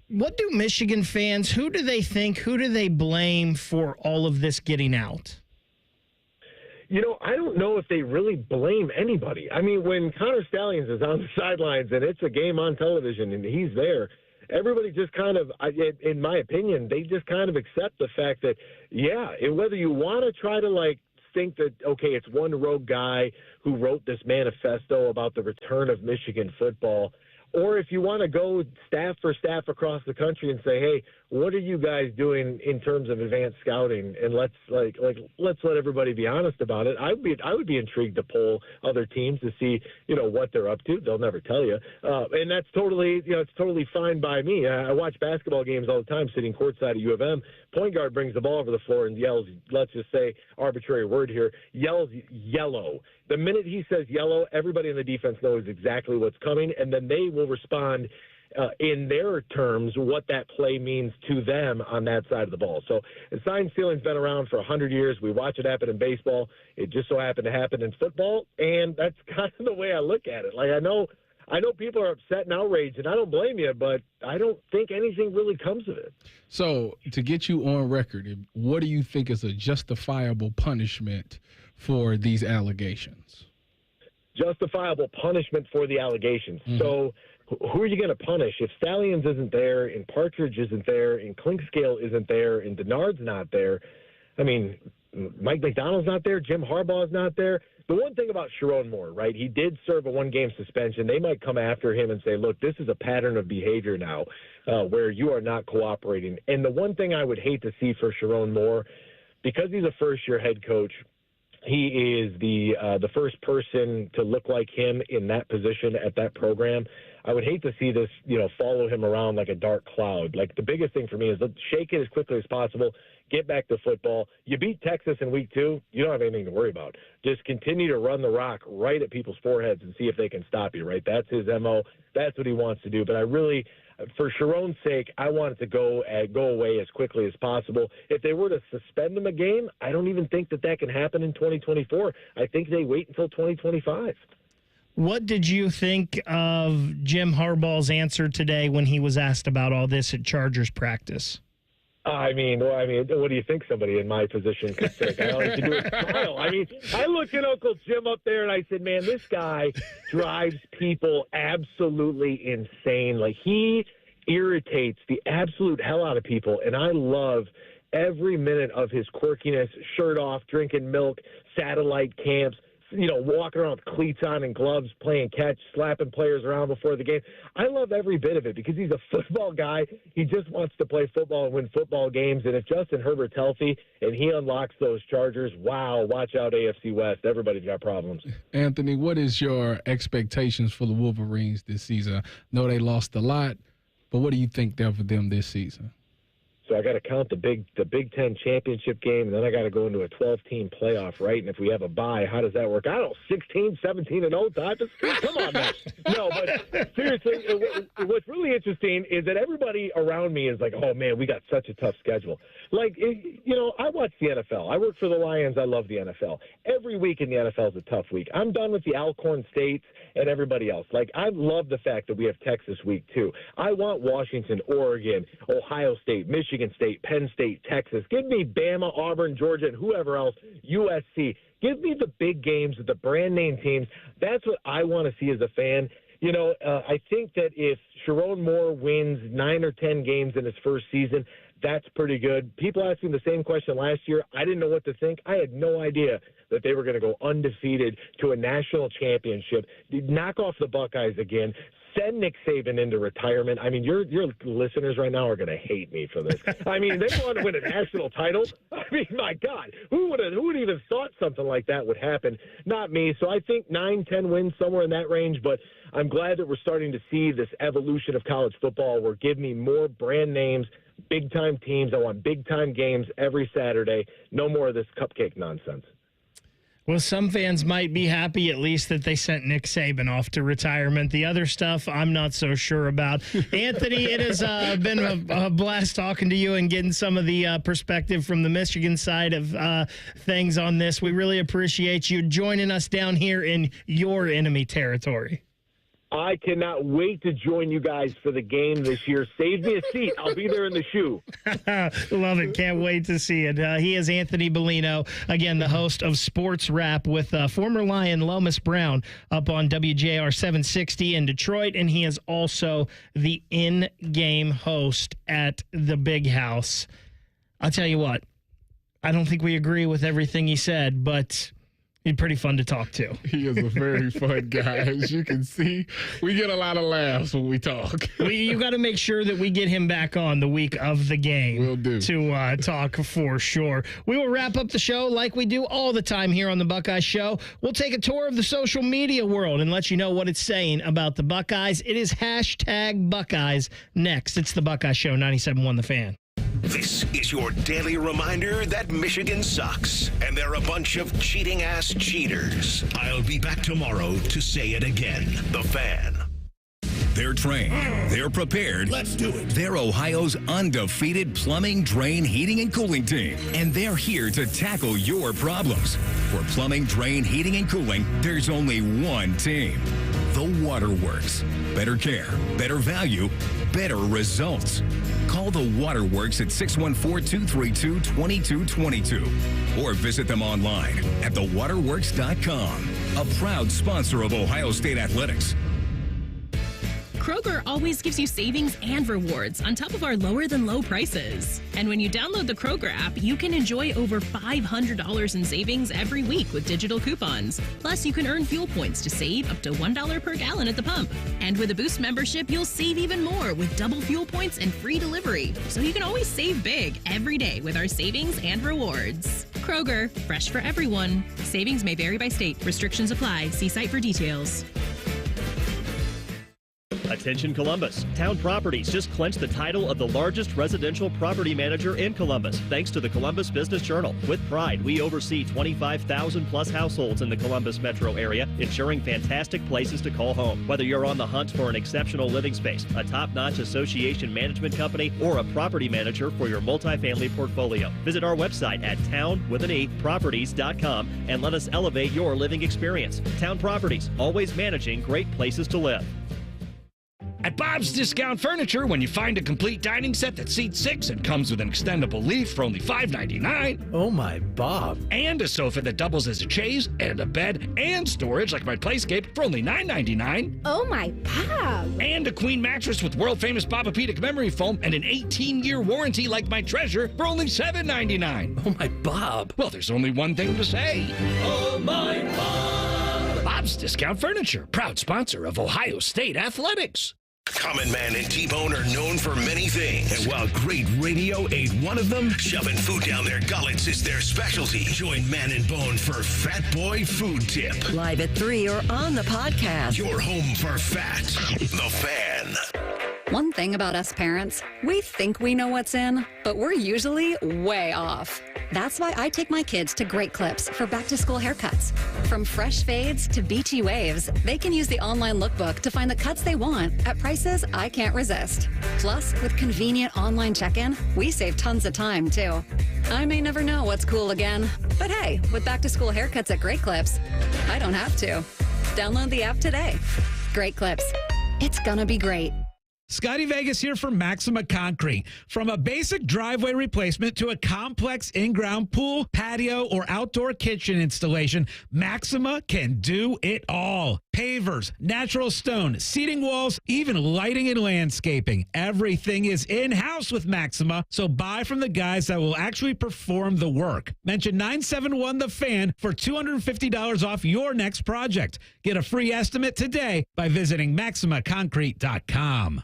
do Michigan fans, who do they blame for all of this getting out? I don't know if they really blame anybody. I mean, when Connor Stallions is on the sidelines and it's a game on television and he's there, everybody just kind of, in my opinion, they just kind of accept the fact that, whether you want to try to, like, think that, okay, it's one rogue guy who wrote this manifesto about the return of Michigan football, or if you want to go staff for staff across the country and say, hey, what are you guys doing in terms of advanced scouting? And let's let everybody be honest about it. I would be intrigued to poll other teams to see, what they're up to. They'll never tell you. And that's totally, it's totally fine by me. I watch basketball games all the time sitting courtside at U of M. Point guard brings the ball over the floor and yells, let's just say arbitrary word here, yells yellow. The minute he says yellow, everybody in the defense knows exactly what's coming, and then they will respond in their terms what that play means to them on that side of the ball. So sign stealing's been around for 100 years. We watch it happen in baseball. It just so happened to happen in football, and that's kind of the way I look at it. Like, I know people are upset and outraged, and I don't blame you, but I don't think anything really comes of it. So to get you on record, what do you think is a justifiable punishment for these allegations? Justifiable punishment for the allegations. Mm-hmm. So who are you going to punish? If Stallions isn't there, and Partridge isn't there, and Clinkscale isn't there, and Denard's not there, I mean, Mike McDonald's not there, Jim Harbaugh's not there. The one thing about Sharon Moore, right, he did serve a one-game suspension. They might come after him and say, look, this is a pattern of behavior now where you are not cooperating. And the one thing I would hate to see for Sharon Moore, because he's a first-year head coach, he is the first person to look like him in that position at that program. I would hate to see this, follow him around like a dark cloud. Like, the biggest thing for me is let's shake it as quickly as possible, get back to football. You beat Texas in week 2, you don't have anything to worry about. Just continue to run the rock right at people's foreheads and see if they can stop you, right? That's his MO. That's what he wants to do. But I really, for Sharon's sake, I want it to go away as quickly as possible. If they were to suspend him a game, I don't even think that can happen in 2024. I think they wait until 2025. What did you think of Jim Harbaugh's answer today when he was asked about all this at Chargers practice? I mean, what do you think somebody in my position could think? I only can do a smile. I mean, I looked at Uncle Jim up there and I said, man, this guy drives people absolutely insane. Like, he irritates the absolute hell out of people, and I love every minute of his quirkiness, shirt off, drinking milk, satellite camps, walking around with cleats on and gloves, playing catch, slapping players around before the game. I love every bit of it because he's a football guy. He just wants to play football and win football games. And if Justin Herbert's healthy and he unlocks those Chargers, wow, watch out AFC West. Everybody's got problems. Anthony, what is your expectations for the Wolverines this season? I know they lost a lot, but what do you think they're for them this season? So I got to count the Big Ten championship game, and then I got to go into a 12-team playoff, right? And if we have a bye, how does that work? I don't know, 16, 17, and 0 Tyvis? Come on, man. No, but seriously, what's really interesting is that everybody around me is like, oh, man, we got such a tough schedule. Like, I watch the NFL. I work for the Lions. I love the NFL. Every week in the NFL is a tough week. I'm done with the Alcorn States and everybody else. Like, I love the fact that we have Texas week 2. I want Washington, Oregon, Ohio State, Michigan State, Penn State, Texas. Give me Bama, Auburn, Georgia, and whoever else, USC. Give me the big games, the brand name teams. That's what I want to see as a fan. I think that if Sharon Moore wins 9 or 10 games in his first season, that's pretty good. People asked me the same question last year. I didn't know what to think. I had no idea that they were going to go undefeated to a national championship, knock off the Buckeyes again, send Nick Saban into retirement. I mean, your listeners right now are going to hate me for this. I mean, they want to win a national title. I mean, my God, who would even thought something like that would happen? Not me. So I think 9, 10 wins, somewhere in that range. But I'm glad that we're starting to see this evolution of college football where give me more brand names, big-time teams. I want big-time games every Saturday. No more of this cupcake nonsense. Well, some fans might be happy at least that they sent Nick Saban off to retirement. The other stuff, I'm not so sure about. Anthony, it has been a blast talking to you and getting some of the perspective from the Michigan side of things on this. We really appreciate you joining us down here in your enemy territory. I cannot wait to join you guys for the game this year. Save me a seat. I'll be there in the shoe. Love it. Can't wait to see it. He is Anthony Bellino, again, the host of Sports Wrap with former Lion Lomas Brown up on WJR 760 in Detroit, and he is also the in-game host at the Big House. I'll tell you what, I don't think we agree with everything he said, but he's pretty fun to talk to. He is a very fun guy. As you can see, we get a lot of laughs when we talk. You got to make sure that we get him back on the week of the game. Will do. To talk for sure. We will wrap up the show like we do all the time here on the Buckeye Show. We'll take a tour of the social media world and let you know what it's saying about the Buckeyes. It is hashtag Buckeyes next. It's the Buckeye Show, 97.1 The Fan. This is your daily reminder that Michigan sucks, and they're a bunch of cheating-ass cheaters. I'll be back tomorrow to say it again. The Fan. They're trained. They're prepared. Let's do it. They're Ohio's undefeated plumbing, drain, heating, and cooling team. And they're here to tackle your problems. For plumbing, drain, heating, and cooling, there's only one team. The Waterworks. Better care, better value, better results. Call the Waterworks at 614-232-2222 or visit them online at thewaterworks.com. A proud sponsor of Ohio State Athletics. Kroger always gives you savings and rewards on top of our lower-than-low prices. And when you download the Kroger app, you can enjoy over $500 in savings every week with digital coupons. Plus, you can earn fuel points to save up to $1 per gallon at the pump. And with a Boost membership, you'll save even more with double fuel points and free delivery. So you can always save big every day with our savings and rewards. Kroger, fresh for everyone. Savings may vary by state. Restrictions apply. See site for details. Attention Columbus. Town Properties just clinched the title of the largest residential property manager in Columbus, thanks to the Columbus Business Journal. With pride, we oversee 25,000 plus households in the Columbus metro area, ensuring fantastic places to call home. Whether you're on the hunt for an exceptional living space, a top-notch association management company, or a property manager for your multifamily portfolio, visit our website at town.properties.com and let us elevate your living experience. Town Properties, always managing great places to live. At Bob's Discount Furniture, when you find a complete dining set that seats 6 and comes with an extendable leaf for only $5.99. Oh my, Bob. And a sofa that doubles as a chaise and a bed and storage like my Playscape for only $9.99. Oh my, Bob. And a queen mattress with world-famous Bobapedic memory foam and an 18-year warranty like my Treasure for only $7.99. Oh my, Bob. Well, there's only one thing to say. Oh my, Bob. Bob's Discount Furniture, proud sponsor of Ohio State Athletics. Common Man and T-Bone are known for many things. And while great radio ain't one of them, shoving food down their gullets is their specialty. Join Man and Bone for Fat Boy Food Tip. Live at 3 or on the podcast. Your home for fat. The Fan. One thing about us parents, we think we know what's in, but we're usually way off. That's why I take my kids to Great Clips for back-to-school haircuts. From fresh fades to beachy waves, they can use the online lookbook to find the cuts they want at prices I can't resist. Plus, with convenient online check-in, we save tons of time, too. I may never know what's cool again, but hey, with back-to-school haircuts at Great Clips, I don't have to. Download the app today. Great Clips. It's gonna be great. Scotty Vegas here for Maxima Concrete. From a basic driveway replacement to a complex in-ground pool, patio, or outdoor kitchen installation, Maxima can do it all. Pavers, natural stone, seating walls, even lighting and landscaping. Everything is in-house with Maxima, so buy from the guys that will actually perform the work. Mention 971 The Fan for $250 off your next project. Get a free estimate today by visiting MaximaConcrete.com.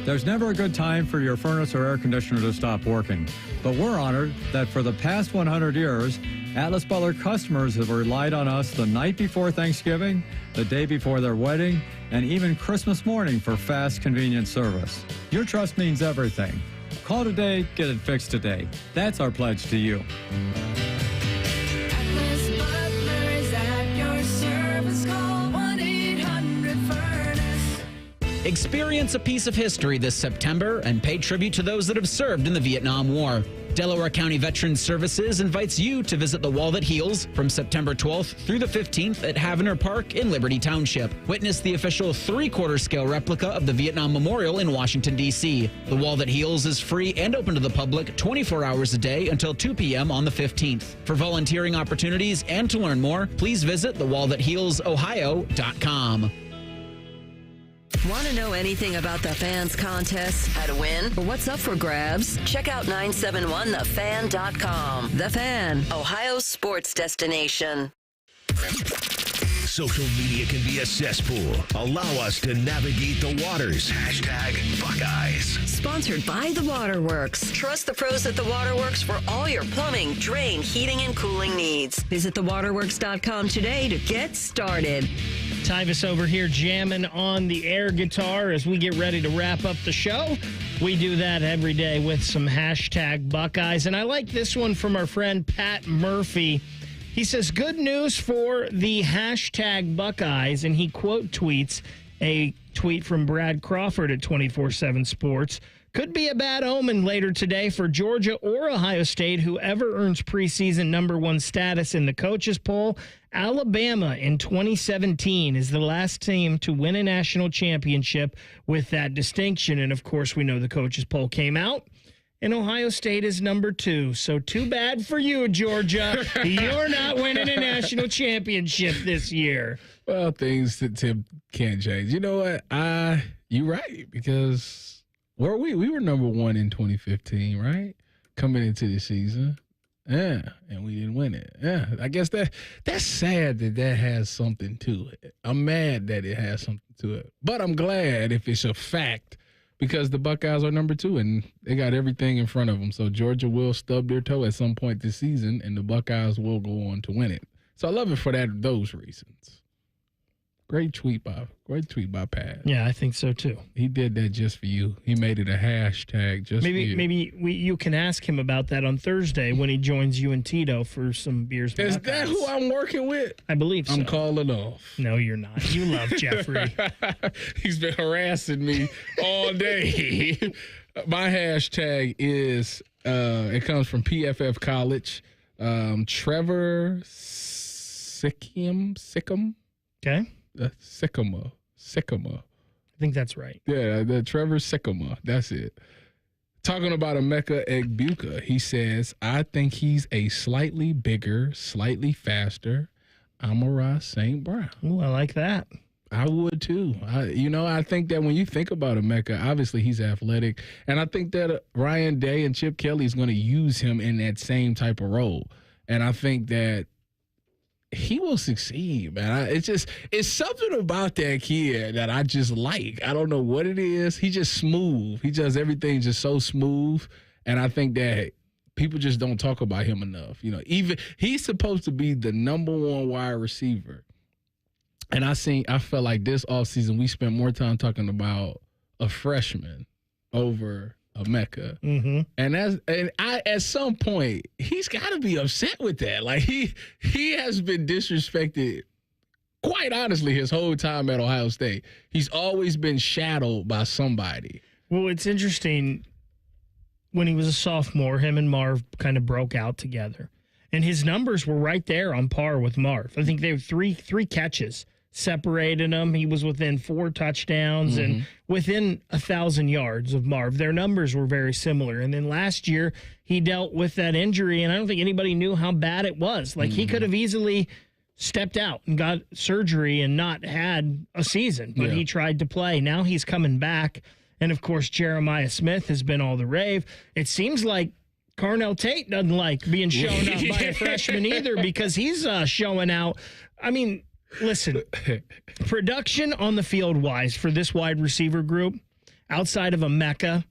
There's never a good time for your furnace or air conditioner to stop working, but we're honored that for the past 100 years, Atlas Butler customers have relied on us the night before Thanksgiving, the day before their wedding, and even Christmas morning for fast, convenient service. Your trust means everything. Call today, get it fixed today. That's our pledge to you. Atlas Butler is at your service. Call 1-800-FURNACE. Experience a piece of history this September and pay tribute to those that have served in the Vietnam War. Delaware County Veterans Services invites you to visit the Wall That Heals from September 12th through the 15th at Havener Park in Liberty Township. Witness the official 3/4 scale replica of the Vietnam Memorial in Washington, D.C. The Wall That Heals is free and open to the public 24 hours a day until 2 p.m. on the 15th. For volunteering opportunities and to learn more, please visit thewallthathealsohio.com. Want to know anything about the Fan's contests, how to win, or what's up for grabs? Check out 971thefan.com. The Fan, Ohio's sports destination. Social media can be a cesspool. Allow us to navigate the waters. Hashtag Buckeyes. Sponsored by The Waterworks. Trust the pros at The Waterworks for all your plumbing, drain, heating, and cooling needs. Visit thewaterworks.com today to get started. Tyvis over here jamming on the air guitar as we get ready to wrap up the show. We do that every day with some hashtag Buckeyes. And I like this one from our friend Pat Murphy. He says, good news for the hashtag Buckeyes. And he quote tweets a tweet from Brad Crawford at 24/7 Sports. Could be a bad omen later today for Georgia or Ohio State, whoever earns preseason #1 status in the coaches poll. Alabama in 2017 is the last team to win a national championship with that distinction. And, of course, we know the coaches poll came out, and Ohio State is #2. So too bad for you, Georgia. You're not winning a national championship this year. Well, things that Tim can't change. You know what? You're right, because we were #1 in 2015, right? Coming into the season. Yeah, and we didn't win it. Yeah, I guess that's sad that has something to it. I'm mad that it has something to it. But I'm glad if it's a fact, because the Buckeyes are #2 and they got everything in front of them. So Georgia will stub their toe at some point this season, and the Buckeyes will go on to win it. So I love it for those reasons. Great tweet by Pat. Yeah, I think so too. He did that just for you. He made it a hashtag just for you. Maybe you can ask him about that on Thursday when he joins you and Tito for some beers. Is that who I'm working with? I believe so. I'm calling off. No, you're not. You love Jeffrey. He's been harassing me all day. My hashtag is, it comes from PFF College. Trevor Sikkim. Okay. Sycamore. I think that's right. Yeah, the Trevor Sycamore. That's it. Talking about Emeka Egbuka, he says, I think he's a slightly bigger, slightly faster Amon-Ra St. Brown. Ooh, I like that. I would too. I think that when you think about Emeka, obviously he's athletic. And I think that Ryan Day and Chip Kelly is going to use him in that same type of role. And I think that he will succeed, man. It's something about that kid that I just like. I don't know what it is. He's just smooth. He does everything just so smooth. And I think that people just don't talk about him enough. Even he's supposed to be the number one wide receiver. And I felt like this offseason we spent more time talking about a freshman over Emeka. Mm-hmm. And at some point, he's got to be upset with that. Like he has been disrespected, quite honestly, his whole time at Ohio State. He's always been shadowed by somebody. Well, it's interesting. When he was a sophomore, him and Marv kind of broke out together. And his numbers were right there on par with Marv. I think they were three catches separated them. He was within 4 touchdowns and within 1,000 yards of Marv. Their numbers were very similar. And then last year, he dealt with that injury, and I don't think anybody knew how bad it was. Like, he could have easily stepped out and got surgery and not had a season, but he tried to play. Now he's coming back. And, of course, Jeremiah Smith has been all the rave. It seems like Carnell Tate doesn't like being shown up by a freshman either because he's showing out. I mean, listen, production on the field wise for this wide receiver group, outside of Emeka,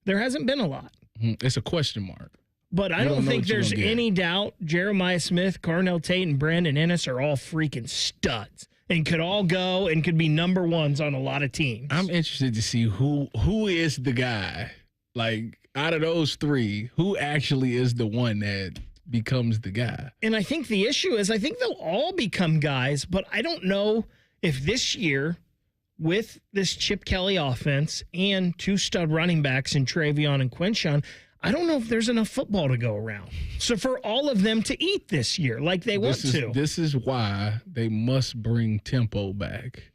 there hasn't been a lot. It's a question mark. But I don't think there's any doubt Jeremiah Smith, Carnell Tate, and Brandon Ennis are all freaking studs and could all go and could be number ones on a lot of teams. I'm interested to see who is the guy. Like, out of those three, who actually is the one that becomes the guy? And I think the issue is I think they'll all become guys, but I don't know if this year with this Chip Kelly offense and 2 stud running backs in Travion and Quinshon, I don't know if there's enough football to go around. So for all of them to eat this year like they want to. This is why they must bring tempo back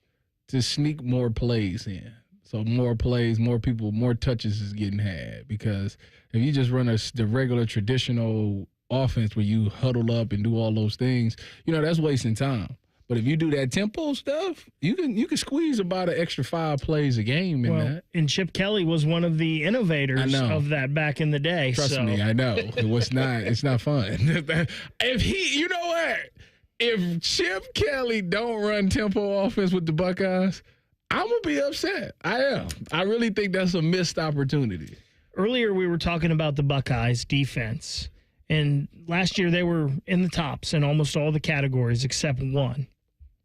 to sneak more plays in. So more plays, more people, more touches is getting had. Because if you just run the regular traditional offense where you huddle up and do all those things, that's wasting time. But if you do that tempo stuff, you can squeeze about an extra 5 plays a game in that. And Chip Kelly was one of the innovators of that back in the day. Trust me, I know. It's not fun. You know what? If Chip Kelly don't run tempo offense with the Buckeyes, I'm going to be upset. I am. I really think that's a missed opportunity. Earlier we were talking about the Buckeyes defense. And last year they were in the tops in almost all the categories except one.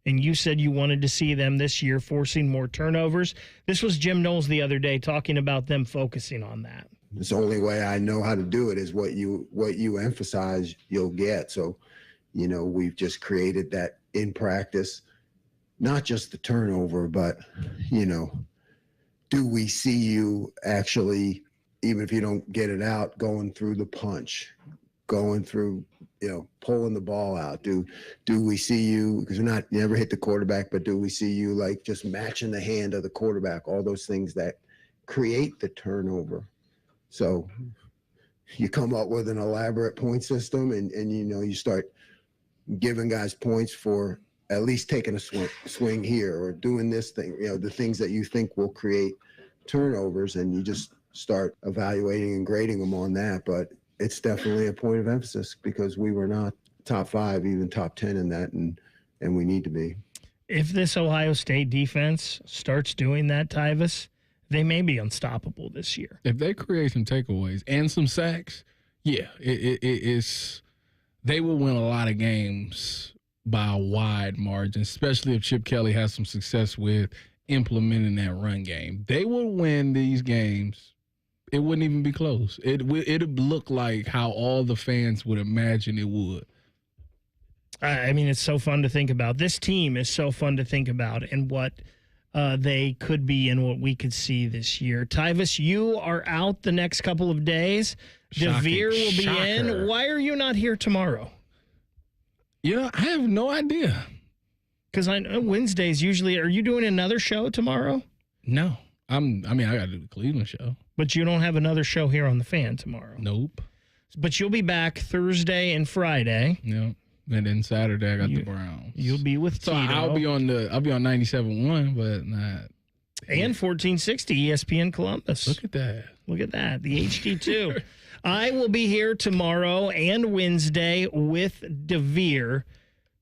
And you said you wanted to see them this year forcing more turnovers. This was Jim Knowles the other day talking about them focusing on that. It's the only way I know how to do it is what you emphasize you'll get. So, we've just created that in practice, not just the turnover, but, do we see you actually, even if you don't get it out, going through the punch, going through, pulling the ball out? Do we see you, because you never hit the quarterback, but do we see you like just matching the hand of the quarterback, all those things that create the turnover? So you come up with an elaborate point system and you start giving guys points for at least taking a swing here or doing this thing, the things that you think will create turnovers, and you just start evaluating and grading them on that. But it's definitely a point of emphasis because we were not top 5, even top 10 in that, and we need to be. If this Ohio State defense starts doing that, Tyvis, they may be unstoppable this year. If they create some takeaways and some sacks, yeah, it's they will win a lot of games by a wide margin, especially if Chip Kelly has some success with implementing that run game. They will win these games. It wouldn't even be close. It'd look like how all the fans would imagine it would. I mean, it's so fun to think about. This team is so fun to think about and what they could be and what we could see this year. Tyvis, you are out the next couple of days. DeVere will be in. Why are you not here tomorrow? I have no idea. Because I know Wednesdays usually. Are you doing another show tomorrow? No. I got to do the Cleveland show. But you don't have another show here on the Fan tomorrow. Nope. But you'll be back Thursday and Friday. Yep. And then Saturday I got the Browns. You'll be with Tito. I'll be on 97.1, but not. And 1460 ESPN Columbus. Look at that. The HD2. I will be here tomorrow and Wednesday with DeVere.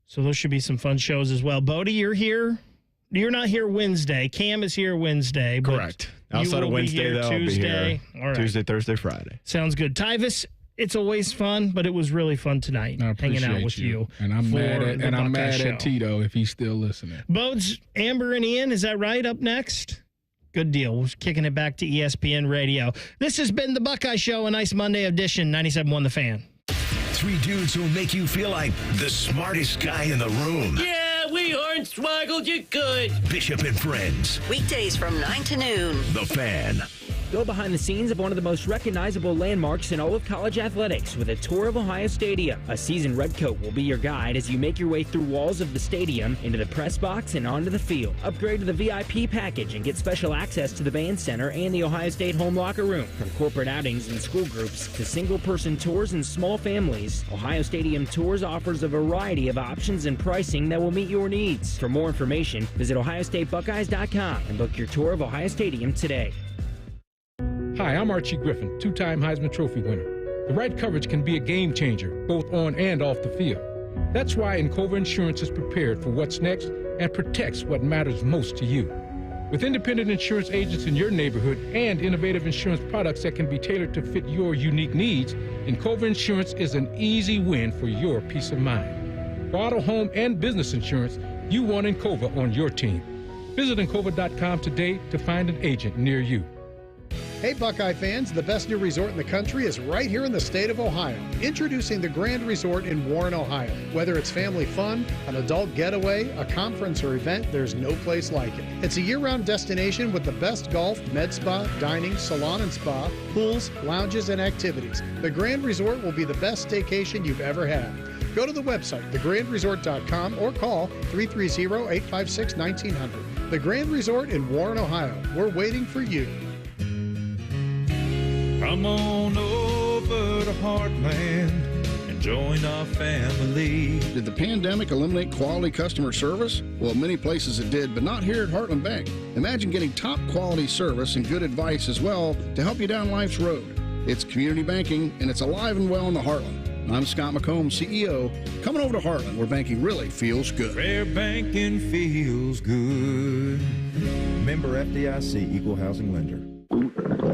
So those should be some fun shows as well. Bodie, you're here. You're not here Wednesday. Cam is here Wednesday. Correct. Outside of Wednesday, though, Tuesday. I'll be here All right. Tuesday, Thursday, Friday. Sounds good. Tyvis, it's always fun, but it was really fun tonight hanging out with you. And I'm mad show. at Tito if he's still listening. Bodes, Amber, and Ian, is that right? Up next? Good deal. We're kicking it back to ESPN Radio. This has been the Buckeye Show, a nice Monday edition, 97.1 The Fan. Three dudes who'll make you feel like the smartest guy in the room. Yeah, we hornswoggled you good. Bishop and Friends. Weekdays from 9 to noon. The Fan. Go behind the scenes of one of the most recognizable landmarks in all of college athletics with a tour of Ohio Stadium. A seasoned redcoat will be your guide as you make your way through walls of the stadium, into the press box, and onto the field. Upgrade to the VIP package and get special access to the band center and the Ohio State home locker room. From corporate outings and school groups to single-person tours and small families, Ohio Stadium Tours offers a variety of options and pricing that will meet your needs. For more information, visit OhioStateBuckeyes.com and book your tour of Ohio Stadium today. Hi, I'm Archie Griffin, two-time Heisman Trophy winner. The right coverage can be a game changer, both on and off the field. That's why Encova Insurance is prepared for what's next and protects what matters most to you. With independent insurance agents in your neighborhood and innovative insurance products that can be tailored to fit your unique needs, Encova Insurance is an easy win for your peace of mind. For auto, home, and business insurance, you want Encova on your team. Visit Encova.com today to find an agent near you. Hey Buckeye fans, the best new resort in the country is right here in the state of Ohio. Introducing the Grand Resort in Warren, Ohio. Whether it's family fun, an adult getaway, a conference or event, there's no place like it. It's a year-round destination with the best golf, med spa, dining, salon and spa, pools, lounges, and activities. The Grand Resort will be the best staycation you've ever had. Go to the website, thegrandresort.com, or call 330-856-1900. The Grand Resort in Warren, Ohio. We're waiting for you. Come on over to Heartland and join our family. Did the pandemic eliminate quality customer service? Well, many places it did, but not here at Heartland Bank. Imagine getting top quality service and good advice as well to help you down life's road. It's community banking, and it's alive and well in the Heartland. I'm Scott McComb, CEO. Coming over to Heartland, where banking really feels good. Fair banking feels good. Member FDIC, Equal Housing Lender.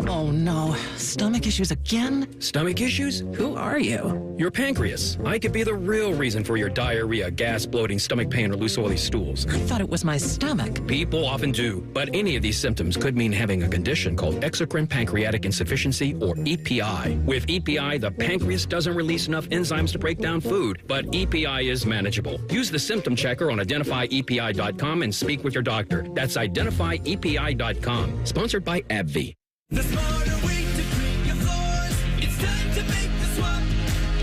Oh no, stomach issues again? Stomach issues? Who are you? Your pancreas. I could be the real reason for your diarrhea, gas, bloating, stomach pain, or loose oily stools. I thought it was my stomach. People often do, but any of these symptoms could mean having a condition called exocrine pancreatic insufficiency, or EPI. With EPI, the pancreas doesn't release enough enzymes to break down food, but EPI is manageable. Use the symptom checker on identifyepi.com and speak with your doctor. That's identifyepi.com. Sponsored by AbbVie. The smarter way to clean your floors. It's time to make the swap.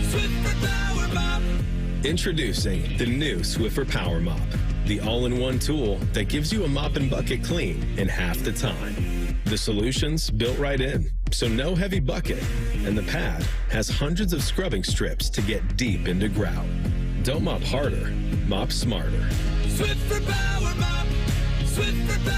Swiffer Power Mop. Introducing the new Swiffer Power Mop, the all-in-one tool that gives you a mop and bucket clean in half the time. The solution's built right in, so no heavy bucket, and the pad has hundreds of scrubbing strips to get deep into grout. Don't mop harder, mop smarter. Swiffer Power Mop. Swiffer Power